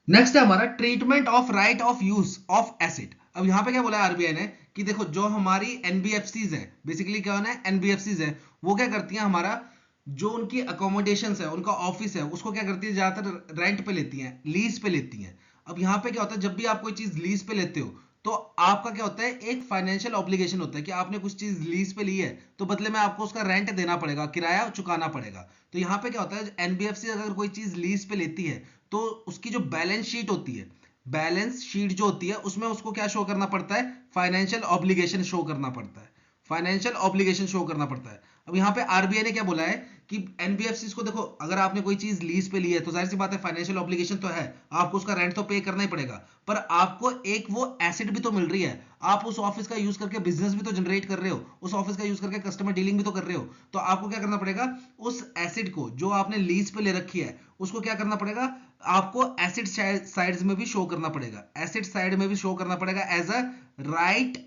नेक्स्ट है हमारा treatment of right of use of asset. अब यहां पे क्या बोला आरबीआई ने कि देखो जो हमारी एनबीएफसीज है, बेसिकली क्या है? एनबीएफसीज है, वो क्या करती हैं? हमारा जो उनकी अकोमोडेशन है, उनका ऑफिस है, उसको क्या करती है? ज्यादातर रेंट पे लेती हैं, लीज पे लेती हैं। अब यहाँ पे क्या होता है? जब भी आप कोई चीज लीज पे लेते हो, तो आपका क्या होता है, एक फाइनेंशियल ऑब्लिगेशन होता है कि आपने कुछ चीज लीज पे ली है तो बदले में आपको उसका रेंट देना पड़ेगा, किराया चुकाना पड़ेगा। तो यहाँ पे क्या होता है, एनबीएफसी अगर कोई चीज लीज पे लेती है तो उसकी जो बैलेंस शीट होती है, बैलेंस शीट जो होती है उसमें उसको क्या शो करना पड़ता है, फाइनेंशियल ऑब्लिगेशन शो करना पड़ता है, फाइनेंशियल ऑब्लिगेशन शो करना पड़ता है। अब यहाँ पे आरबीआई ने क्या बोला है कि एनबीएफसी को देखो, अगर आपने कोई चीज लीज पे ली है तो जाहिर सी बात है फाइनेंशियल ऑब्लिगेशन तो है, आपको उसका रेंट तो पे करना ही पड़ेगा, पर आपको एक वो एसेट भी तो मिल रही है, आप उस ऑफिस का यूज करके बिजनेस भी तो जनरेट कर रहे हो, उस ऑफिस का यूज करके कस्टमर डीलिंग भी तो कर रहे हो। तो आपको क्या करना पड़ेगा, उस एसेट को जो आपने लीज पे ले रखी है उसको क्या करना पड़ेगा, आपको एसेट साइड्स में भी शो करना पड़ेगा, एसेट साइड में भी शो करना पड़ेगा as a right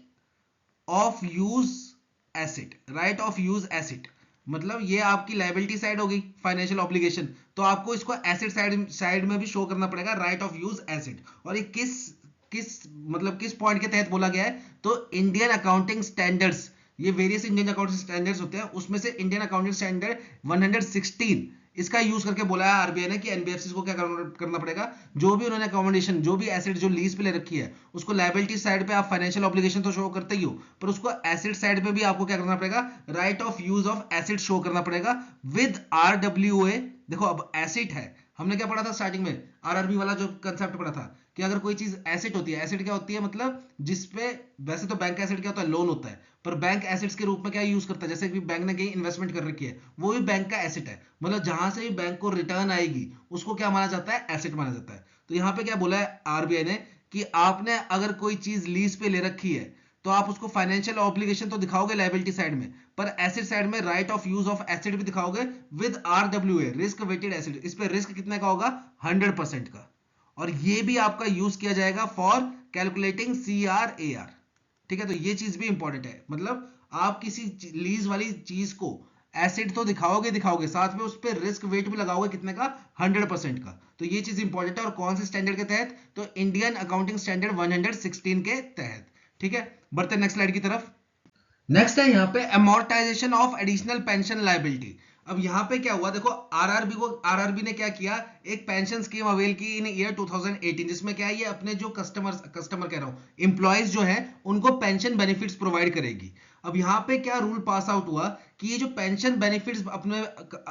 of use asset, right of use asset. मतलब ये आपकी लाइबिलिटी साइड होगी फाइनेंशियल ऑब्लिगेशन, तो आपको इसको एसेट साइड में भी शो करना पड़ेगा राइट ऑफ यूज एसेट। और ये किस किस मतलब किस पॉइंट के तहत बोला गया है, तो इंडियन अकाउंटिंग स्टैंडर्ड्स, ये वेरियस इंडियन अकाउंटिंग स्टैंडर्ड्स होते हैं, उसमें से इंडियन अकाउंटिंग स्टैंडर्ड 116 इसका यूज करके बोला है आरबीआई ने कि एनबीएफसी को क्या करना पड़ेगा, जो भी उन्होंने अकोमोडेशन, जो भी एसेट जो लीज पे ले रखी है उसको लायबिलिटी साइड पे आप फाइनेंशियल ऑब्लिगेशन तो शो करते ही हो, पर उसको एसेट साइड पे भी आपको क्या करना पड़ेगा, right of use of asset show करना पड़ेगा विद आरडब्ल्यूए। देखो अब एसेट है, हमने क्या पढ़ा था स्टार्टिंग में, आरआरबी वाला जो कंसेप्ट पढ़ा था कि अगर कोई चीज एसेट होती है, एसेट क्या होती है, मतलब जिसपे, वैसे तो बैंक एसेट क्या होता है, लोन होता है, पर बैंक एसेट्स के रूप में क्या यूज करता है, जैसे कि बैंक ने कहीं इन्वेस्टमेंट कर रखी है वो भी बैंक का एसेट है, मतलब जहां से भी बैंक को रिटर्न आएगी उसको क्या माना जाता है, एसेट माना जाता है। तो यहाँ पे क्या बोला है आरबीआई ने कि आपने अगर कोई चीज लीज पे ले रखी है तो आप उसको फाइनेंशियल ऑब्लिगेशन तो दिखाओगे लायबिलिटी साइड में, पर एसेट साइड में write of use of asset भी दिखाओगे with RWA, risk weighted asset. इस पे रिस्क कितने का होगा, 100% का, और ये भी आपका यूज किया जाएगा फॉर कैलकुलेटिंग CRAR। ठीक है, तो ये चीज भी इंपॉर्टेंट है, मतलब आप किसी लीज वाली चीज को एसेट तो दिखाओगे दिखाओगे, साथ में उस पर रिस्क वेट भी लगाओगे कितने का, 100% का। तो ये चीज इंपॉर्टेंट है, और कौन से स्टैंडर्ड के तहत, तो इंडियन अकाउंटिंग स्टैंडर्ड 116 के तहत। ठीक है, बढ़ते नेक्स्ट स्लाइड की तरफ। नेक्स्ट है यहाँ पे amortisation of additional pension liability. अब यहाँ पे क्या हुआ, देखो आरआरबी ने क्या किया, एक पेंशन स्कीम अवेल की इन ईयर 2018, जिसमें क्या है, ये अपने जो कस्टमर कह रहा हूँ, एम्प्लॉयज जो है उनको पेंशन बेनिफिट्स प्रोवाइड करेगी। अब यहाँ पे क्या रूल पास आउट हुआ कि ये जो पेंशन बेनिफिट्स अपने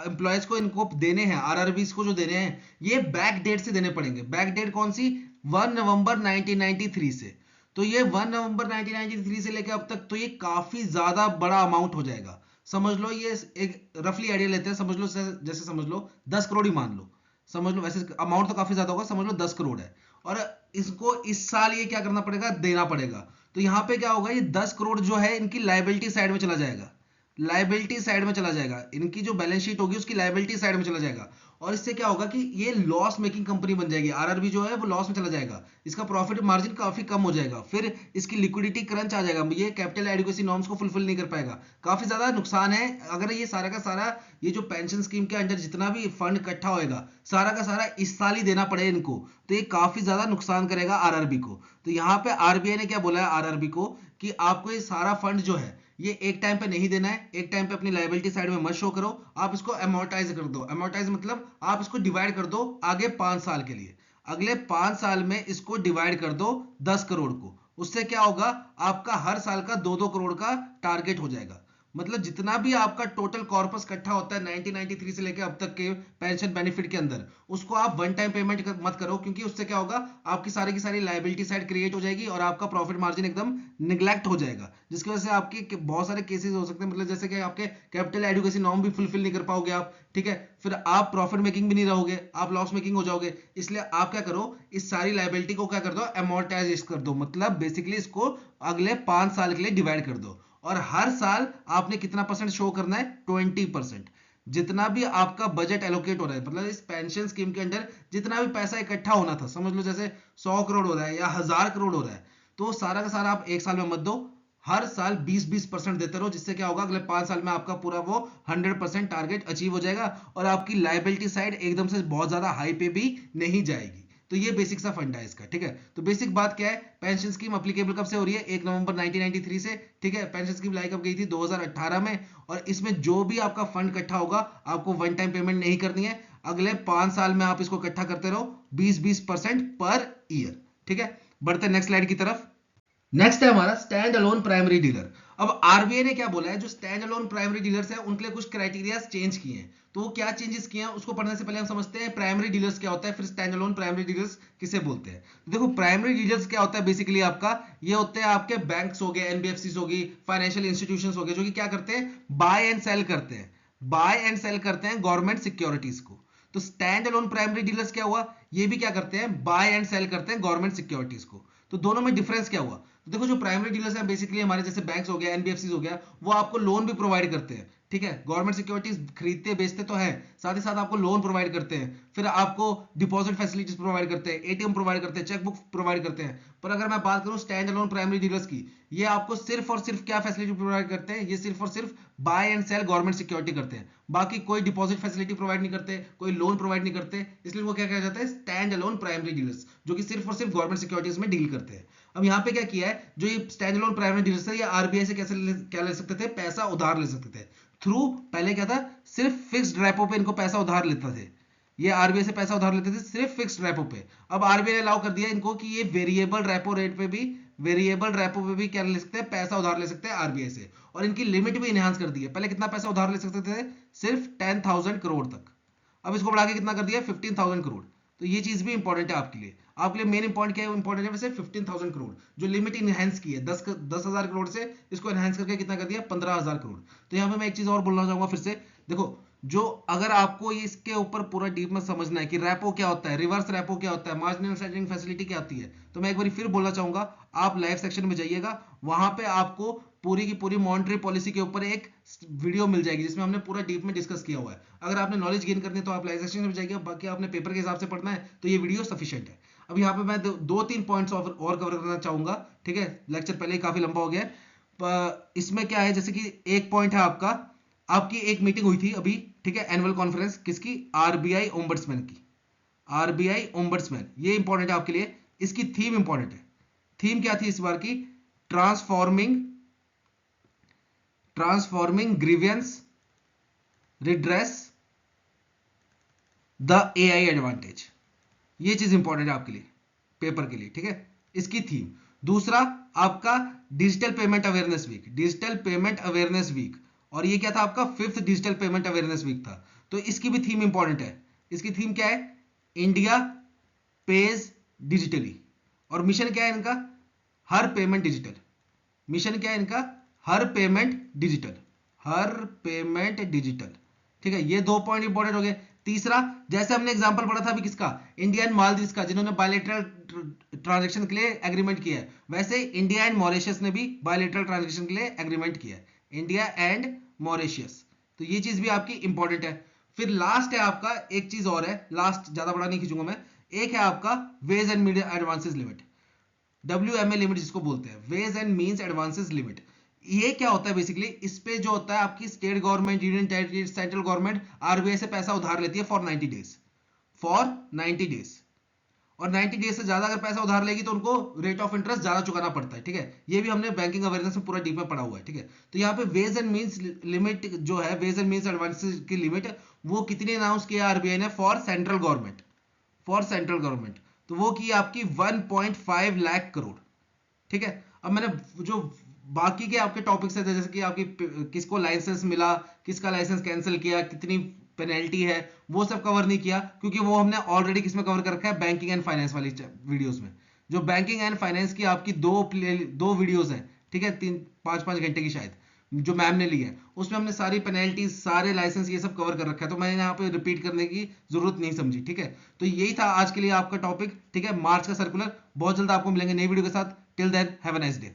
एम्प्लॉयज को इनको देने हैं, आरआरबी को जो देने हैं, ये बैक डेट से देने पड़ेंगे। बैक डेट कौन सी, 1 नवंबर 1993 से। तो ये 1 नवंबर 1993 से लेकर अब तक, तो ये काफी ज्यादा बड़ा अमाउंट हो जाएगा। समझ लो, ये एक रफली आइडिया लेते हैं, समझ लो जैसे समझ लो 10 करोड़ ही मान लो, समझ लो, वैसे अमाउंट तो काफी ज्यादा होगा, समझ लो 10 करोड़ है, और इसको इस साल ये क्या करना पड़ेगा, देना पड़ेगा। तो यहाँ पे क्या होगा, ये 10 करोड़ जो है इनकी लाइबिलिटी साइड में चला जाएगा, लाइबिलिटी साइड में चला जाएगा, इनकी जो बैलेंस शीट होगी उसकी लाइबिलिटी साइड में चला जाएगा। और इससे क्या होगा कि ये लॉस मेकिंग कंपनी बन जाएगी, आरआरबी जो है वो लॉस में चला जाएगा, इसका प्रॉफिट मार्जिन काफी कम हो जाएगा, फिर इसकी लिक्विडिटी क्रंच आ जाएगा, ये कैपिटल एडिक्वेसी नॉर्म्स को फुलफिल नहीं कर पाएगा, काफी ज्यादा नुकसान है। अगर ये सारा का सारा, ये जो पेंशन स्कीम के अंडर जितना भी फंड इकट्ठा होएगा सारा का सारा इस साल ही देना पड़े इनको, तो ये काफी ज्यादा नुकसान करेगा आरआरबी को। तो यहाँ पे आरबीआई ने क्या बोला है आरआरबी को कि आपको ये सारा फंड जो है ये एक टाइम पे नहीं देना है, एक टाइम पे अपनी लायबिलिटी साइड में मत शो करो, आप इसको अमोर्टाइज कर दो। अमोर्टाइज मतलब आप इसको डिवाइड कर दो आगे 5 साल के लिए, अगले 5 साल में इसको डिवाइड कर दो 10 करोड़ को। उससे क्या होगा, आपका हर साल का 2-2 करोड़ का टारगेट हो जाएगा। मतलब जितना भी आपका टोटल कॉर्पस इकट्ठा होता है 1993 से लेकर अब तक के पेंशन बेनिफिट के अंदर, उसको आप वन टाइम पेमेंट मत करो, क्योंकि उससे क्या होगा, आपकी सारी की सारी लायबिलिटी साइड क्रिएट हो जाएगी और आपका प्रॉफिट मार्जिन एकदम निगलेक्ट हो जाएगा, जिसकी वजह से आपके बहुत सारे केसेस हो सकते हैं, मतलब जैसे कि आपके कैपिटल एडुकेसी नॉर्म भी फुलफिल नहीं कर पाओगे आप, ठीक है, फिर आप प्रॉफिट मेकिंग भी नहीं रहोगे, आप लॉस मेकिंग हो जाओगे। इसलिए आप क्या करो, इस सारी लायबिलिटी को क्या कर दो, अमोर्टाइज कर दो, मतलब बेसिकली इसको अगले 5 साल के लिए डिवाइड कर दो, और हर साल आपने कितना परसेंट शो करना है, 20%। जितना भी आपका बजट एलोकेट हो रहा है, मतलब इस पेंशन स्कीम के अंदर जितना भी पैसा इकट्ठा होना था, समझ लो जैसे 100 करोड़ हो रहा है या 1000 करोड़ हो रहा है, तो सारा का सारा आप एक साल में मत दो, हर साल 20-20% देते रहो, जिससे क्या होगा, अगले 5 साल में आपका पूरा वो 100% टारगेट अचीव हो जाएगा, और आपकी लायबिलिटी साइड एकदम से बहुत ज्यादा हाई पे भी नहीं जाएगी। तो ये बेसिक सा फंडा है इसका, ठीक है। तो बेसिक बात क्या है, पेंशन स्कीम अप्लीकेबल कब से हो रही है, 1 नवंबर 1993 से, ठीक है। पेंशन स्कीम लाई कब गई थी, 2018 में, और इसमें जो भी आपका फंड इकट्ठा होगा आपको वन टाइम पेमेंट नहीं करनी है, अगले 5 साल में आप इसको इकट्ठा करते रहो 20-20% पर ईयर, ठीक है। बढ़ते नेक्स्ट स्लाइड की तरफ। नेक्स्ट है हमारा स्टैंड अलोन प्राइमरी डीलर। अब आरबीआई ने क्या बोला है, जो स्टैंड अलोन प्राइमरी डीलर्स हैं उनके लिए कुछ क्राइटेरिया चेंज किए हैं। तो वो क्या चेंजेस किए हैं उसको पढ़ने से पहले हम समझते हैं प्राइमरी डीलर्स क्या होता है, फिर स्टैंड अलोन प्राइमरी डीलर्स किसे बोलते हैं। तो देखो प्राइमरी डीलर्स क्या होता है बेसिकली आपका, ये होते हैं आपके बैंक्स हो गए, एनबीएफसी होगी, फाइनेंशियल इंस्टीट्यूशंस हो गए, जो कि क्या करते हैं, बाय एंड सेल करते हैं, बाय एंड सेल करते हैं गवर्नमेंट सिक्योरिटीज को। तो स्टैंड अलोन प्राइमरी डीलर्स क्या हुआ, ये भी क्या करते हैं, बाय एंड सेल करते हैं गवर्नमेंट सिक्योरिटीज को। तो दोनों में डिफरेंस क्या हुआ, तो देखो जो प्राइमरी डीलर्स हैं बेसिकली हमारे जैसे बैंक्स हो गया, एनबीएफसी हो गया, वो आपको लोन भी प्रोवाइड करते हैं, ठीक है, गवर्नमेंट सिक्योरिटीज खरीदते बेचते तो है, साथ ही साथ आपको लोन प्रोवाइड करते हैं, फिर आपको डिपॉजिट फैसिलिटीज प्रोवाइड करते हैं, एटीएम प्रोवाइड करते हैं, चेक बुक प्रोवाइड करते हैं। पर अगर मैं बात करूं स्टैंड अलोन प्राइमरी डीलर्स की, ये आपको सिर्फ और सिर्फ क्या फैसिलिटी प्रोवाइड करते हैं, ये सिर्फ और सिर्फ buy and sell government security करते हैं, बाकी कोई डिपॉजिट फैसिलिटी प्रोवाइड नहीं करते, कोई लोन प्रोवाइड नहीं करते, इसलिए वो क्या कहा जाता है, स्टैंड अलोन प्राइमरी डीलर्स, जो कि सिर्फ और सिर्फ गवर्नमेंट सिक्योरिटीज में डील करते हैं। अब यहाँ पे क्या किया है, जो ये स्टैंड अलोन प्राइमरी डीलर्स है, ये आरबीआई से क्या ले सकते थे, पैसा उधार ले सकते थे थ्रू, पहले क्या था, सिर्फ फिक्स्ड रेपो पे इनको पैसा उधार लेते थे, ये आरबीआई से पैसा उधार लेते थे सिर्फ फिक्स्ड रेपो पे। अब आरबीआई ने अलाउ कर दिया इनको कि ये वेरिएबल रेपो रेट पे भी, वेरिएबल रेपो पे भी क्या ले सकते हैं, पैसा उधार ले सकते हैं आरबीआई से, और इनकी लिमिट भी इनहांस कर दी है। पहले कितना पैसा उधार ले सकते थे, सिर्फ 10,000 करोड़ तक, अब इसको बढ़ा के कितना कर दिया, 15,000 करोड़। तो ये चीज भी इंपॉर्टेंट है आपके लिए, आपके लिए मेन इंपॉर्टेंट क्या है, इंपॉर्टेंट है वैसे 15,000 करोड़, जो लिमिट इनहेंस की है, 10,000 करोड़ से इसको इनहेंस करके कितना कर दिया, 15,000 करोड़। तो यहाँ पे मैं एक चीज और बोलना चाहूंगा फिर से, देखो जो अगर आपको ये इसके ऊपर पूरा डीप में समझना है कि रेपो क्या होता है, रिवर्स रेपो क्या होता है, मार्जिनल सेटलिंग फैसिलिटी क्या आती है, तो मैं एक बार फिर बोलना चाहूंगा, आप लाइव सेक्शन में जाइएगा, वहां पे आपको पूरी की पूरी मॉनेटरी पॉलिसी के ऊपर एक वीडियो मिल जाएगी जिसमें हमने पूरा डीप में डिस्कस किया हुआ है। अगर आपने नॉलेज गेन करनी है तो आप लाइव सेक्शन में जाइए, बाकी आपने पेपर के हिसाब से पढ़ना है तो ये वीडियो सफिशिएंट है। अब यहाँ पे मैं दो तीन पॉइंट्स और कवर करना चाहूंगा, ठीक है, लेक्चर पहले ही काफी लंबा हो गया है। इसमें क्या है, जैसे कि एक पॉइंट है आपका, आपकी एक मीटिंग हुई थी अभी, ठीक है, एनुअल कॉन्फ्रेंस किसकी, आरबीआई ओम्बड्समैन की, आरबीआई ओम्बड्समैन, ये इंपॉर्टेंट है आपके लिए, इसकी थीम इंपॉर्टेंट है। थीम क्या थी इस बार की, transforming transforming grievance redress the AI advantage, ये चीज इंपॉर्टेंट है आपके लिए पेपर के लिए, ठीक है, इसकी थीम। दूसरा आपका digital payment awareness week, digital payment awareness week, और ये क्या था आपका 5th digital payment awareness week था, तो इसकी भी थीम इंपॉर्टेंट है। इसकी थीम क्या है, इंडिया पेज डिजिटली, और मिशन क्या है इनका, हर पेमेंट डिजिटल, मिशन क्या है इनका, हर पेमेंट डिजिटल, हर पेमेंट डिजिटल, ठीक है, ये दो पॉइंट इंपॉर्टेंट हो गए। तीसरा, जैसे हमने एग्जांपल पढ़ा था अभी किसका, इंडिया एंड मालदीव्स का, जिन्होंने बायलैटरल ट्रांजैक्शन के लिए एग्रीमेंट किया है, वैसे इंडिया एंड मॉरिशस ने भी बायलैटरल ट्रांजैक्शन के लिए एग्रीमेंट किया है, इंडिया एंड मॉरिशस, तो ये चीज भी आपकी इंपॉर्टेंट है। फिर लास्ट है आपका, एक चीज और है, लास्ट ज्यादा बड़ा नहीं खींचूंगा मैं, एक है आपका ways and media advances limit, WMA limit जिसको बोलते हैं, ways and means advances limit. ये क्या होता है बेसिकली, इस पे जो होता है आपकी state government, union territory, central government RBI से पैसा उधार लेती है फॉर 90 डेज, फॉर 90 डेज, और 90 डेज से ज्यादा अगर पैसा उधार लेगी तो उनको रेट ऑफ इंटरेस्ट ज्यादा चुकाना पड़ता है, ठीक है, ये भी हमने बैंकिंग अवेयरनेस में पूरा डीप में पढ़ा हुआ है, ठीक है। तो यहाँ पे वेज एंड मींस लिमिट जो है, वेज एंड मींस एडवांसेस की लिमिट, वो कितनी अनाउंस किया आरबीआई ने for central government, for central government, तो वो की आपकी 1.5 लाख करोड़, ठीक है। अब मैंने जो बाकी के आपके टॉपिक्स है, जैसे कि आपकी किसको लाइसेंस मिला, किसका लाइसेंस कैंसिल किया, कितनी पेनल्टी है, वो सब कवर नहीं किया, क्योंकि वो हमने ऑलरेडी किसमें कवर कर रखा है, बैंकिंग एंड फाइनेंस वाली वीडियोस में। जो बैंकिंग एंड फाइनेंस की आपकी दो वीडियोस हैं, ठीक है, 3-5 घंटे की शायद, जो मैम ने ली है, उसमें हमने सारी पेनल्टीज, सारे लाइसेंस, ये सब कवर कर रखा है, तो मैंने यहाँ पे रिपीट करने की जरूरत नहीं समझी, ठीक है। तो यही था आज के लिए आपका टॉपिक, ठीक है, मार्च का सर्कुलर। बहुत जल्द आपको मिलेंगे नई वीडियो के साथ, till then have a nice day.